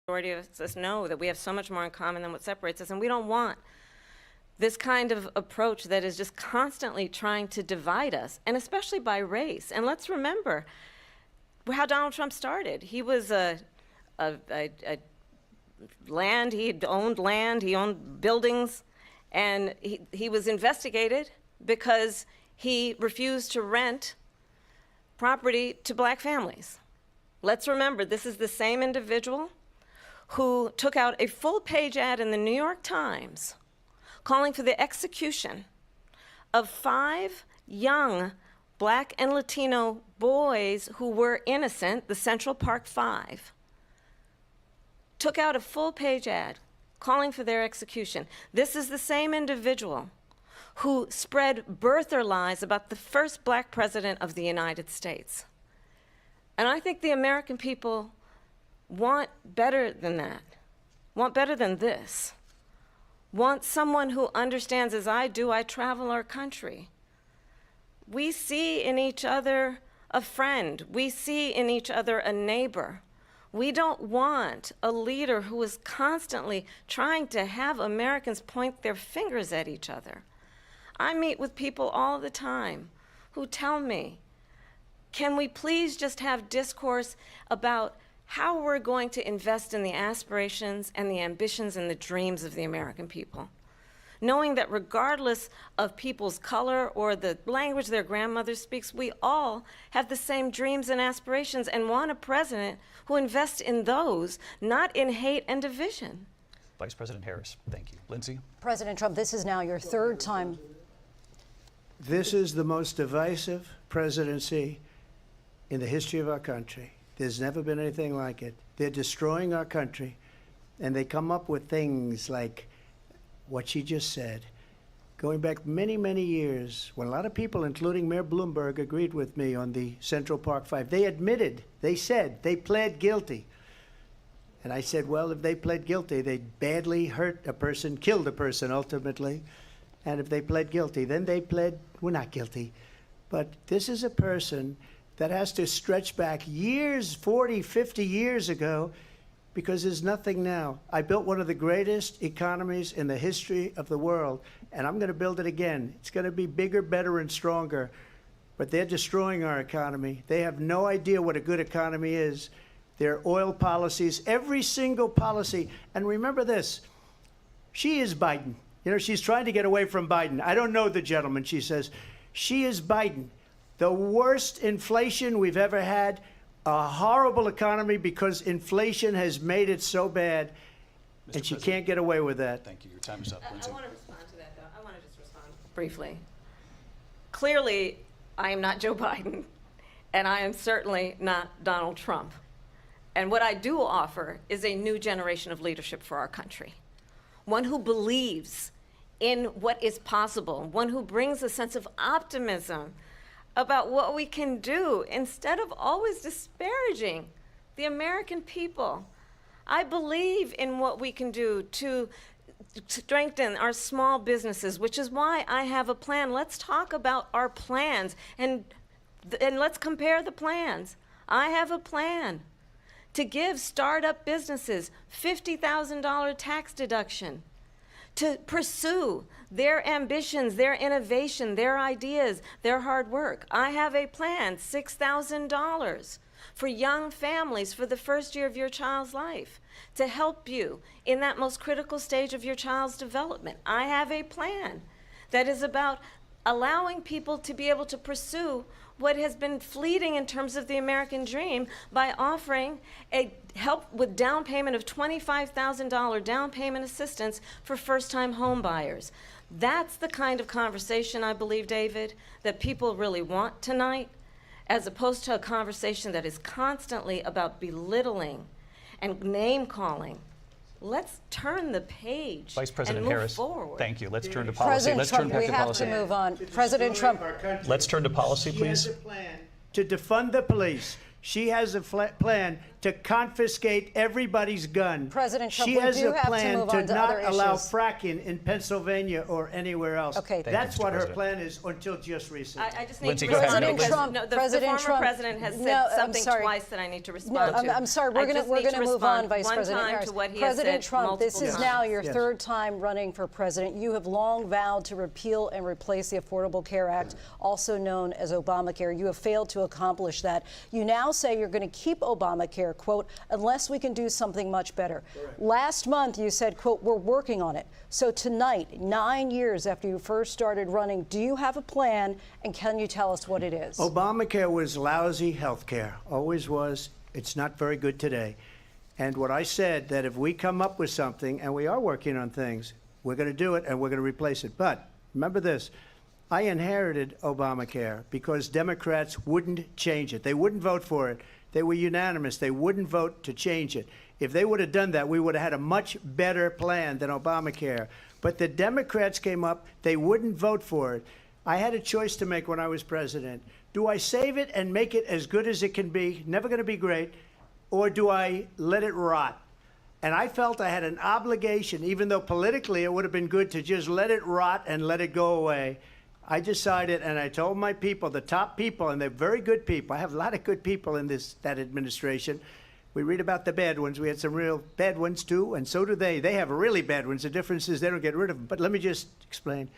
The majority of us know that we have so much more in common than what separates us, and we don't want this kind of approach that is just constantly trying to divide us, and especially by race. And let's remember how Donald Trump started. He was land, he owned buildings, and he was investigated because he refused to rent property to black families. Let's remember, this is the same individual who took out a full-page ad in the New York Times calling for the execution of 5 young black and Latino boys who were innocent, the Central Park 5. Took out a full-page ad calling for their execution. This is the same individual who spread birther lies about the first black president of the United States. And I think the American people want better than that, want better than this, want someone who understands, as I do, I travel our country. We see in each other a friend. We see in each other a neighbor. We don't want a leader who is constantly trying to have Americans point their fingers at each other. I meet with people all the time who tell me, can we please just have discourse about how we're going to invest in the aspirations and the ambitions and the dreams of the American people? Knowing that regardless of people's color or the language their grandmother speaks, we all have the same dreams and aspirations and want a president who invests in those, not in hate and division. Vice President Harris, thank you. Lindsay? President Trump, this is now your 3rd time. This is the most divisive presidency in the history of our country. There's never been anything like it. They're destroying our country, and they come up with things like what she just said. Going back many, many years, when a lot of people, including Mayor Bloomberg, agreed with me on the Central Park 5, they admitted, they said, they pled guilty. And I said, well, if they pled guilty, they badly hurt a person, killed a person ultimately. And if they pled guilty, then they pled, we're not guilty. But this is a person that has to stretch back years, 40, 50 years ago, because there's nothing now. I built one of the greatest economies in the history of the world, and I'm going to build it again. It's going to be bigger, better, and stronger. But they're destroying our economy. They have no idea what a good economy is. Their oil policies, every single policy. And remember this, she is Biden. You know, she's trying to get away from Biden. I don't know the gentleman, she says. She is Biden. The worst inflation we've ever had, a horrible economy because inflation has made it so bad, and she can't get away with that. Thank you. Your time is up, Lindsay. I want to respond to that, though. I want to just respond briefly. Clearly, I am not Joe Biden, and I am certainly not Donald Trump. And what I do offer is a new generation of leadership for our country, one who believes in what is possible, one who brings a sense of optimism about what we can do instead of always disparaging the American people. I believe in what we can do to strengthen our small businesses, which is why I have a plan. Let's talk about our plans and let's compare the plans. I have a plan to give startup businesses $50,000 tax deduction, to pursue their ambitions, their innovation, their ideas, their hard work. I have a plan, $6,000 for young families for the first year of your child's life, to help you in that most critical stage of your child's development. I have a plan that is about allowing people to be able to pursue what has been fleeting in terms of the American dream by offering a help with down payment of $25,000 down payment assistance for first-time home buyers. That's the kind of conversation, I believe, David, that people really want tonight, as opposed to a conversation that is constantly about belittling and name-calling. Let's turn the page Vice President and move Harris, forward. thank you. Let's turn to policy. President Let's Trump, turn back we to have policy. to move on. President Trump. Let's turn to policy, She please. has a plan to defund the police. She has a plan to confiscate everybody's gun. President Trump, she we has do a have to plan move to on to not other allow issues. fracking in Pennsylvania or anywhere else. Okay. Thank you, That's Mr. what her President. plan is until just recently. I just need Lindsay, to go ahead. respond President because Trump, no, the President former Trump. president has No, said I'm something sorry. twice that I need to No, respond to. I'm sorry. We're I going just need to move respond on, Vice one President time Harris. to what he has President said Trump, this multiple is times. now your Yes. third time running for president. You have long vowed to repeal and replace the Affordable Care Act, also known as Obamacare. You have failed to accomplish that. You now say you're going to keep Obamacare, quote, unless we can do something much better. Correct. Last month you said, quote, we're working on it. So tonight, 9 years after you first started running, do you have a plan, and can you tell us what it is? Obamacare was lousy health care, always was. It's not very good today. And what I said, that if we come up with something, and we are working on things, we're going to do it and we're going to replace it. But remember this, I inherited Obamacare because Democrats wouldn't change it. They wouldn't vote for it. They were unanimous. They wouldn't vote to change it. If they would have done that, we would have had a much better plan than Obamacare. But the Democrats came up. They wouldn't vote for it. I had a choice to make when I was president. Do I save it and make it as good as it can be, never going to be great, or do I let it rot? And I felt I had an obligation, even though politically it would have been good to just let it rot and let it go away. I decided, and I told my people, the top people, and they're very good people. I have a lot of good people in that administration. We read about the bad ones. We had some real bad ones, too, and so do they. They have really bad ones. The difference is they don't get rid of them. But let me just explain.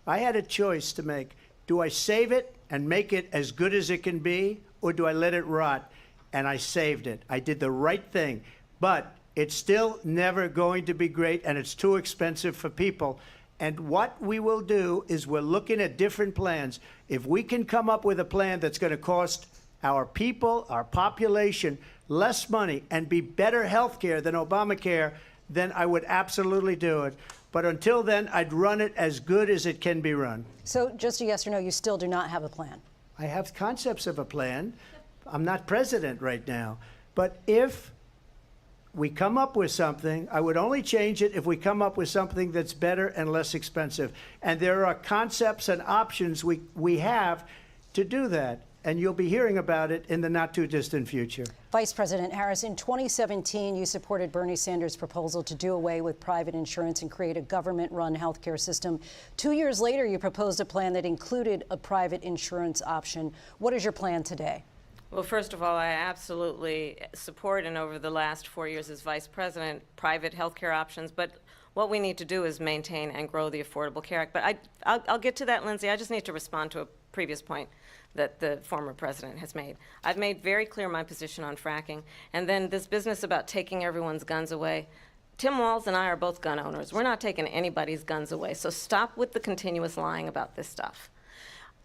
I had a choice to make. Do I save it and make it as good as it can be, or do I let it rot? And I saved it. I did the right thing. But it's still never going to be great, and it's too expensive for people. And what we will do is we're looking at different plans. If we can come up with a plan that's going to cost our people, our population, less money and be better health care than Obamacare, then I would absolutely do it. But until then, I'd run it as good as it can be run. So just a yes or no, you still do not have a plan? I have concepts of a plan. I'm not president right now. But if we come up with something, I would only change it if we come up with something that's better and less expensive. And there are concepts and options we have to do that. And you'll be hearing about it in the not too distant future. Vice President Harris, in 2017, you supported Bernie Sanders' proposal to do away with private insurance and create a government-run healthcare system. 2 years later, you proposed a plan that included a private insurance option. What is your plan today? Well, first of all, I absolutely support, and over the last 4 years as vice president, private health care options. But what we need to do is maintain and grow the Affordable Care Act. But I'll get to that, Lindsay. I just need to respond to a previous point that the former president has made. I've made very clear my position on fracking. And then this business about taking everyone's guns away. Tim Walz and I are both gun owners. We're not taking anybody's guns away. So stop with the continuous lying about this stuff.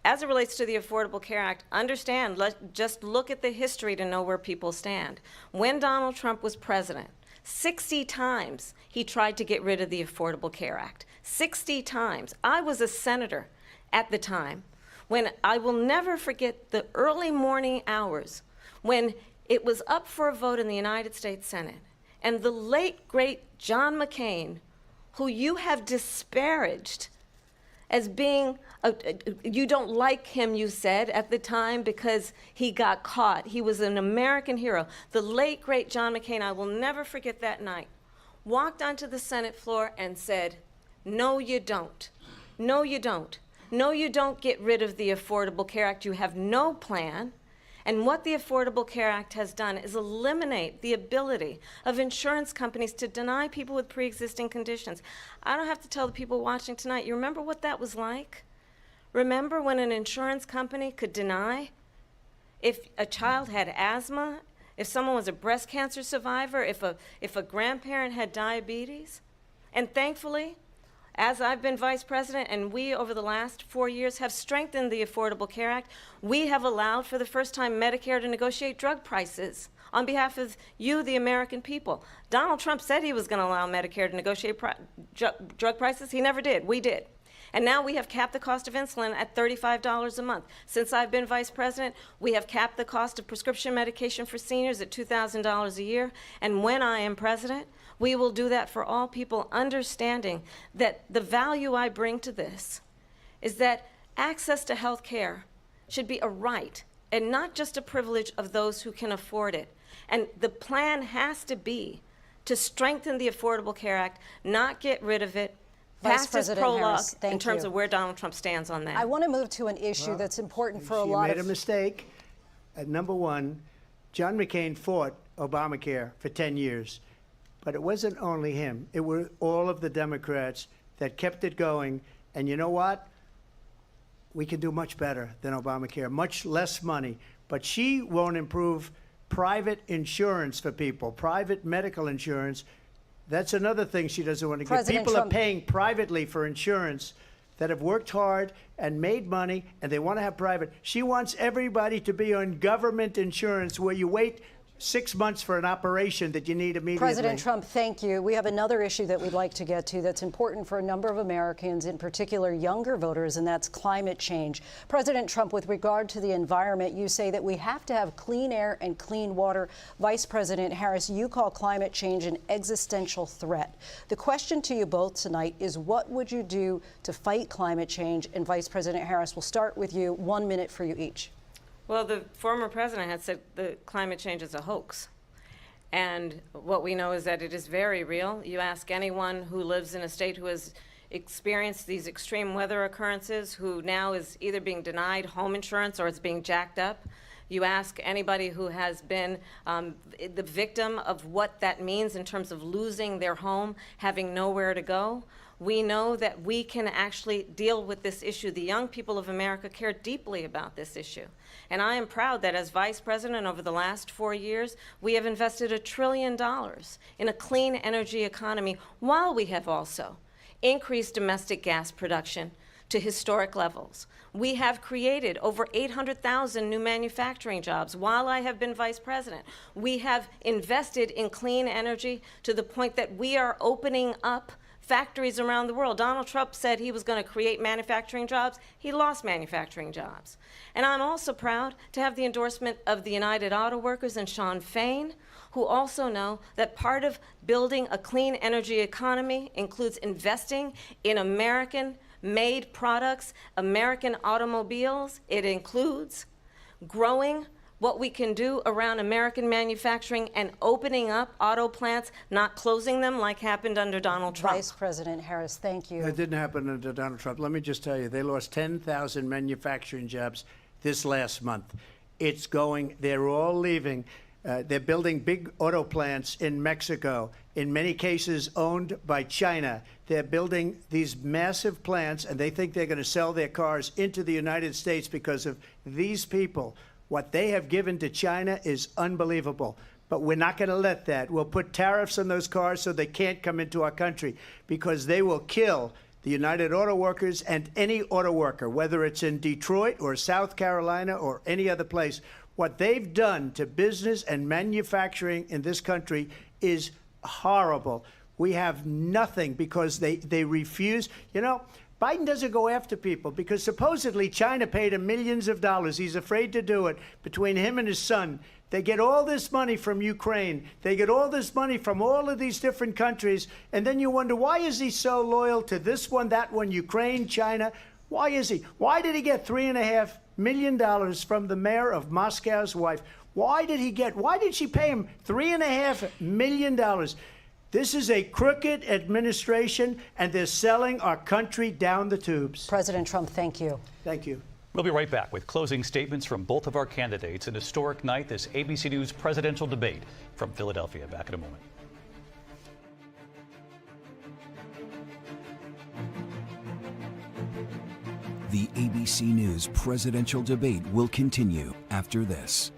as it relates to the Affordable Care Act, understand, just look at the history to know where people stand. When Donald Trump was president, 60 times he tried to get rid of the Affordable Care Act. 60 times. I was a senator at the time when I will never forget the early morning hours when it was up for a vote in the United States Senate. And the late, great John McCain, who you have disparaged as being, you don't like him, you said, at the time because he got caught. He was an American hero. The late, great John McCain, I will never forget that night, walked onto the Senate floor and said, no, you don't. No, you don't. No, you don't get rid of the Affordable Care Act. You have no plan. And what the Affordable Care Act has done is eliminate the ability of insurance companies to deny people with pre-existing conditions. I don't have to tell the people watching tonight, you remember what that was like? Remember when an insurance company could deny if a child had asthma, if someone was a breast cancer survivor, if a grandparent had diabetes? And thankfully, as I've been vice president and we over the last 4 years have strengthened the Affordable Care Act, we have allowed for the first time Medicare to negotiate drug prices on behalf of you, the American people. Donald Trump said he was going to allow Medicare to negotiate drug prices. He never did. We did. And now we have capped the cost of insulin at $35 a month. Since I've been vice president, we have capped the cost of prescription medication for seniors at $2,000 a year. And when I am president, we will do that for all people, understanding that the value I bring to this is that access to health care should be a right and not just a privilege of those who can afford it. And the plan has to be to strengthen the Affordable Care Act, not get rid of it, Vice pass as President prologue Harris, thank in terms you. of where Donald Trump stands on that. I want to move to an issue that's important for a lot She made of... a mistake. Number one, John McCain fought Obamacare for 10 years. But it wasn't only him. It were all of the Democrats that kept it going. And you know what? We can do much better than Obamacare, much less money. But she won't improve private insurance for people, private medical insurance. That's another thing she doesn't want to get. People Trump are paying privately for insurance that have worked hard and made money, and they want to have private. She wants everybody to be on government insurance where you wait 6 months for an operation that you need immediately. President Trump, thank you. We have another issue that we'd like to get to that's important for a number of Americans, in particular younger voters, and that's climate change. President Trump, with regard to the environment, you say that we have to have clean air and clean water. Vice President Harris, you call climate change an existential threat. The question to you both tonight is, what would you do to fight climate change? And Vice President Harris, we'll start with you. 1 minute for you each. Well, the former president had said that climate change is a hoax. And what we know is that it is very real. You ask anyone who lives in a state who has experienced these extreme weather occurrences, who now is either being denied home insurance or it's being jacked up. You ask anybody who has been the victim of what that means in terms of losing their home, having nowhere to go. We know that we can actually deal with this issue. The young people of America care deeply about this issue. And I am proud that as vice president over the last 4 years, we have invested $1 trillion in a clean energy economy, while we have also increased domestic gas production to historic levels. We have created over 800,000 new manufacturing jobs while I have been vice president. We have invested in clean energy to the point that we are opening up factories around the world. Donald Trump said he was going to create manufacturing jobs. He lost manufacturing jobs. And I'm also proud to have the endorsement of the United Auto Workers and Sean Fain, who also know that part of building a clean energy economy includes investing in American-made products, American automobiles. It includes growing what we can do around American manufacturing and opening up auto plants, not closing them like happened under Donald Trump. Vice President Harris, thank you. It didn't happen under Donald Trump. Let me just tell you, they lost 10,000 manufacturing jobs this last month. It's going, they're all leaving. They're building big auto plants in Mexico, in many cases owned by China. They're building these massive plants, and they think they're going to sell their cars into the United States because of these people. What they have given to China is unbelievable. But we're not going to let that. We'll put tariffs on those cars so they can't come into our country, because they will kill the United Auto Workers, and any auto worker, whether it's in Detroit or South Carolina or any other place. What they've done to business and manufacturing in this country is horrible. We have nothing because they refuse. You know, Biden doesn't go after people because supposedly China paid him millions of dollars. He's afraid to do it. Between him and his son, they get all this money from Ukraine. They get all this money from all of these different countries. And then you wonder, why is he so loyal to this one, that one, Ukraine, China? Why is he? Why did he get $3.5 million from the mayor of Moscow's wife? Why did she pay him $3.5 million? This is a crooked administration, and they're selling our country down the tubes. President Trump, thank you. Thank you. We'll be right back with closing statements from both of our candidates. An historic night, this ABC News presidential debate from Philadelphia. Back in a moment. The ABC News presidential debate will continue after this.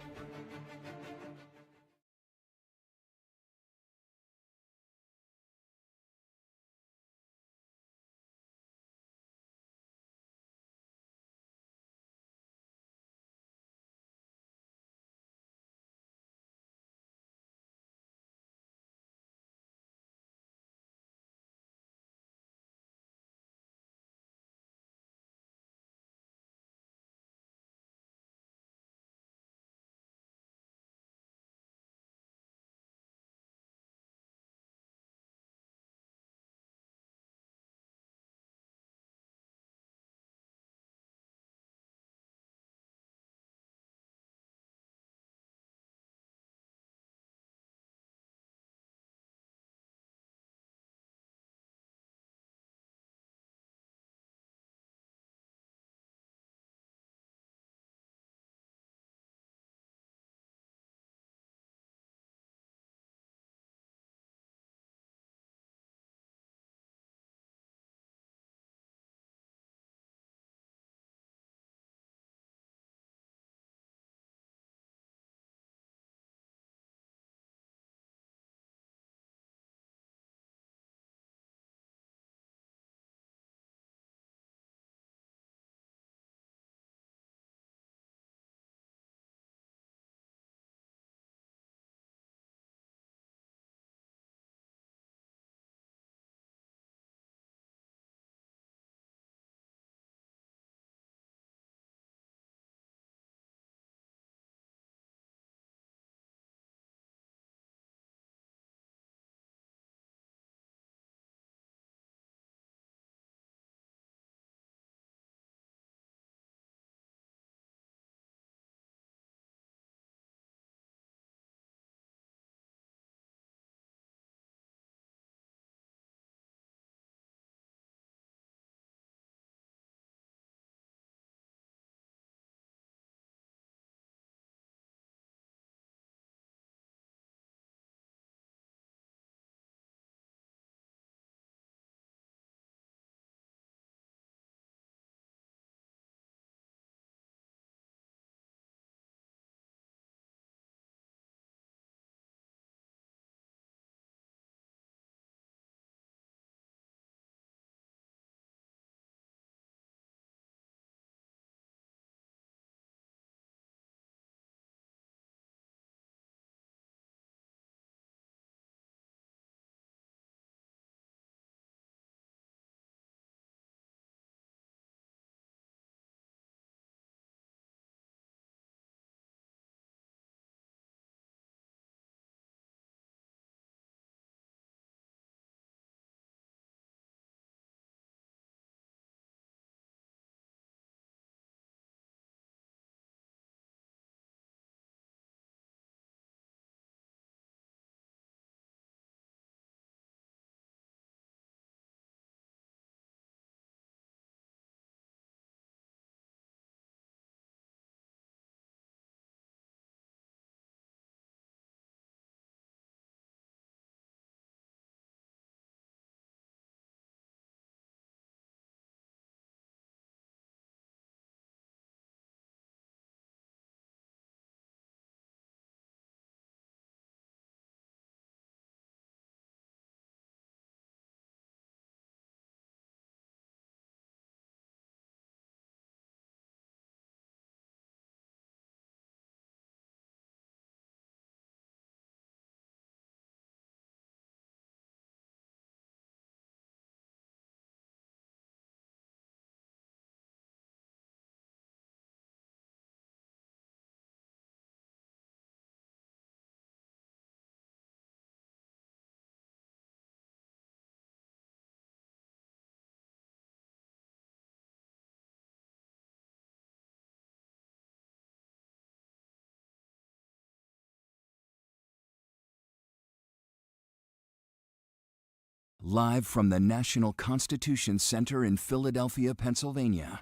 Live from the National Constitution Center in Philadelphia, Pennsylvania.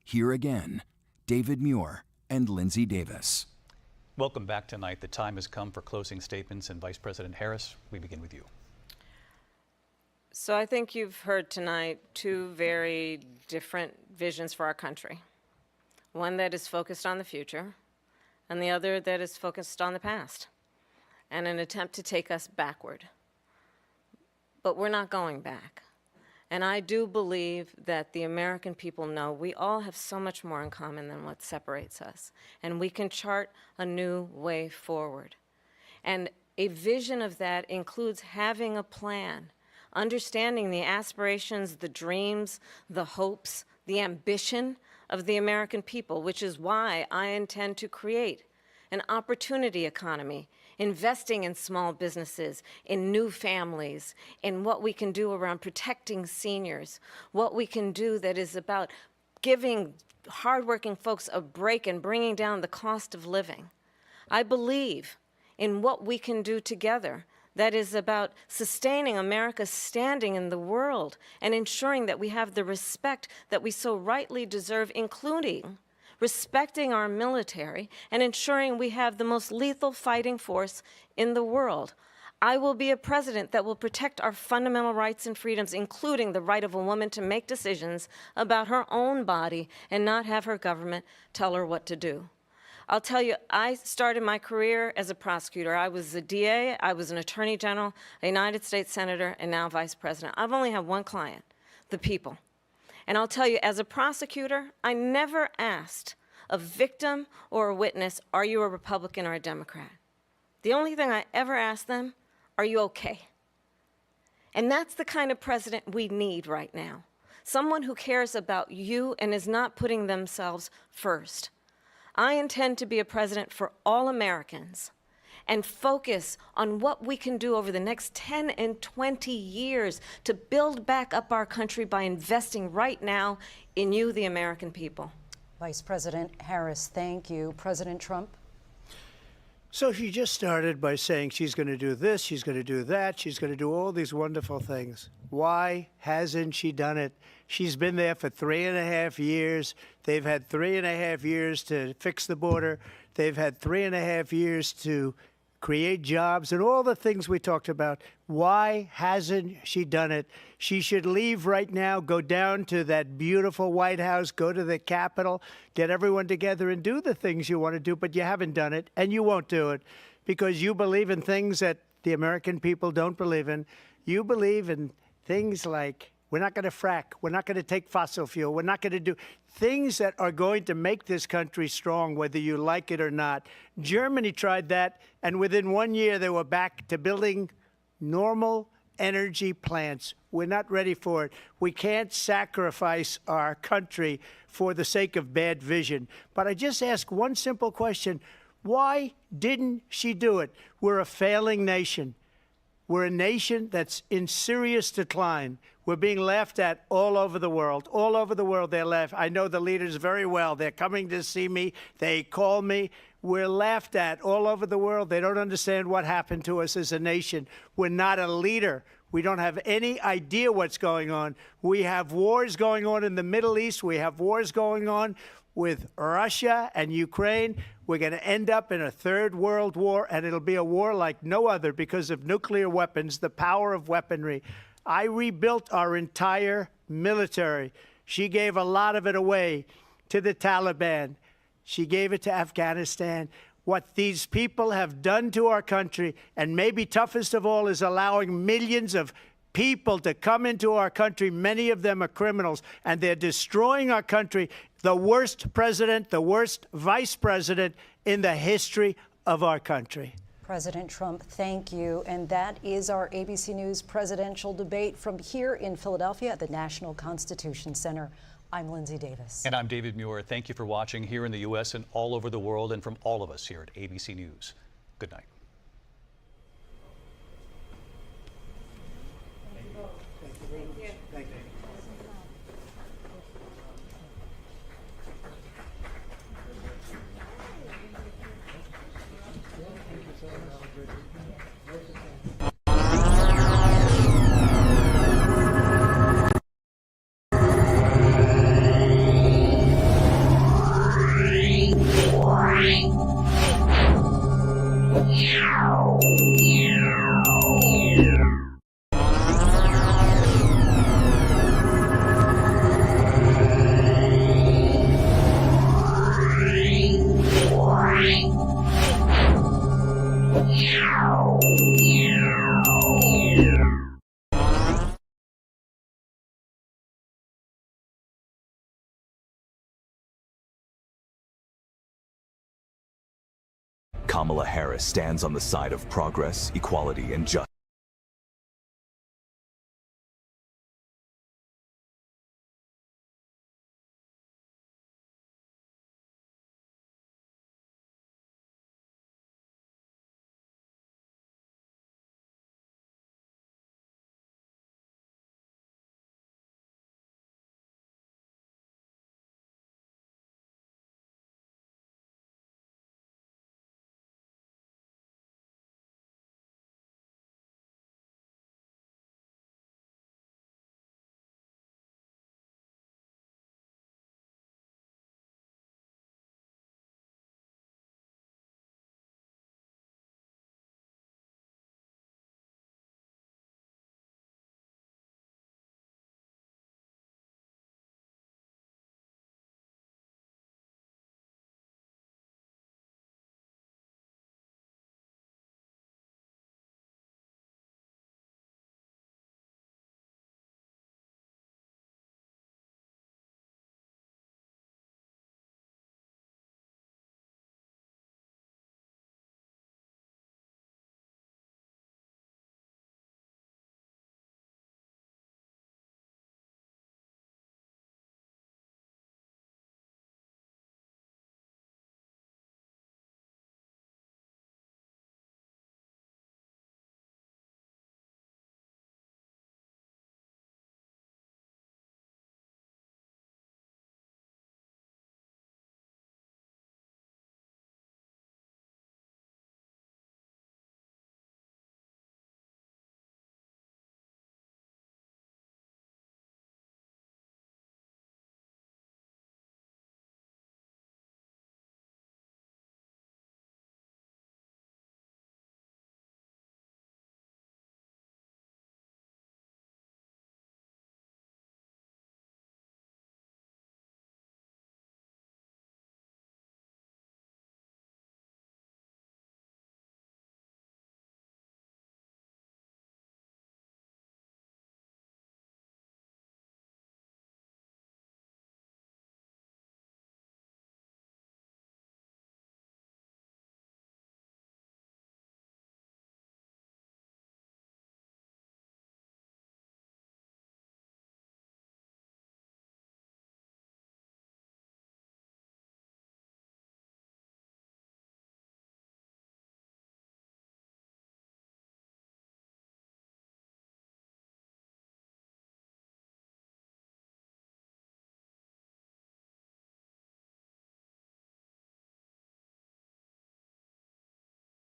Here again, David Muir and Lindsay Davis. Welcome back tonight. The time has come for closing statements, and Vice President Harris, we begin with you. So I think you've heard tonight two very different visions for our country. One that is focused on the future, and the other that is focused on the past, and an attempt to take us backward. But we're not going back. And I do believe that the American people know we all have so much more in common than what separates us. And we can chart a new way forward. And a vision of that includes having a plan, understanding the aspirations, the dreams, the hopes, the ambition of the American people, which is why I intend to create an opportunity economy, investing in small businesses, in new families, in what we can do around protecting seniors, what we can do that is about giving hardworking folks a break and bringing down the cost of living. I believe in what we can do together that is about sustaining America's standing in the world and ensuring that we have the respect that we so rightly deserve, including respecting our military and ensuring we have the most lethal fighting force in the world. I will be a president that will protect our fundamental rights and freedoms, including the right of a woman to make decisions about her own body and not have her government tell her what to do. I'll tell you, I started my career as a prosecutor. I was a DA, I was an attorney general, a United States senator, and now vice president. I've only had one client, the people. And I'll tell you, as a prosecutor, I never asked a victim or a witness, are you a Republican or a Democrat? The only thing I ever asked them, are you okay? And that's the kind of president we need right now. Someone who cares about you and is not putting themselves first. I intend to be a president for all Americans and focus on what we can do over the next 10 and 20 years to build back up our country by investing right now in you, the American people. Vice President Harris, thank you. President Trump? So she just started by saying she's going to do this, she's going to do that, she's going to do all these wonderful things. Why hasn't she done it? She's been there for 3.5 years. They've had 3.5 years to fix the border. They've had 3.5 years to create jobs and all the things we talked about. Why hasn't she done it? She should leave right now, go down to that beautiful White House, go to the Capitol, get everyone together and do the things you want to do, but you haven't done it, and you won't do it because you believe in things that the American people don't believe in. You believe in things like we're not going to frack, we're not going to take fossil fuel, we're not going to do things that are going to make this country strong, whether you like it or not. Germany tried that, and within 1 year they were back to building normal energy plants. We're not ready for it. We can't sacrifice our country for the sake of bad vision. But I just ask one simple question. Why didn't she do it? We're a failing nation. We're a nation that's in serious decline. We're being laughed at all over the world. All over the world, they're laughed. I know the leaders very well. They're coming to see me. They call me. We're laughed at all over the world. They don't understand what happened to us as a nation. We're not a leader. We don't have any idea what's going on. We have wars going on in the Middle East. We have wars going on with Russia and Ukraine. We're going to end up in a third world war, and it'll be a war like no other because of nuclear weapons, the power of weaponry. I rebuilt our entire military. She gave a lot of it away to the Taliban. She gave it to Afghanistan. What these people have done to our country, and maybe toughest of all, is allowing millions of people to come into our country. Many of them are criminals, and they're destroying our country. The worst president, the worst vice president in the history of our country. President Trump, thank you. And that is our ABC News presidential debate from here in Philadelphia at the National Constitution Center. I'm Lindsay Davis. And I'm David Muir. Thank you for watching here in the U.S. and all over the world, and from all of us here at ABC News. Good night. Kamala Harris stands on the side of progress, equality, and justice.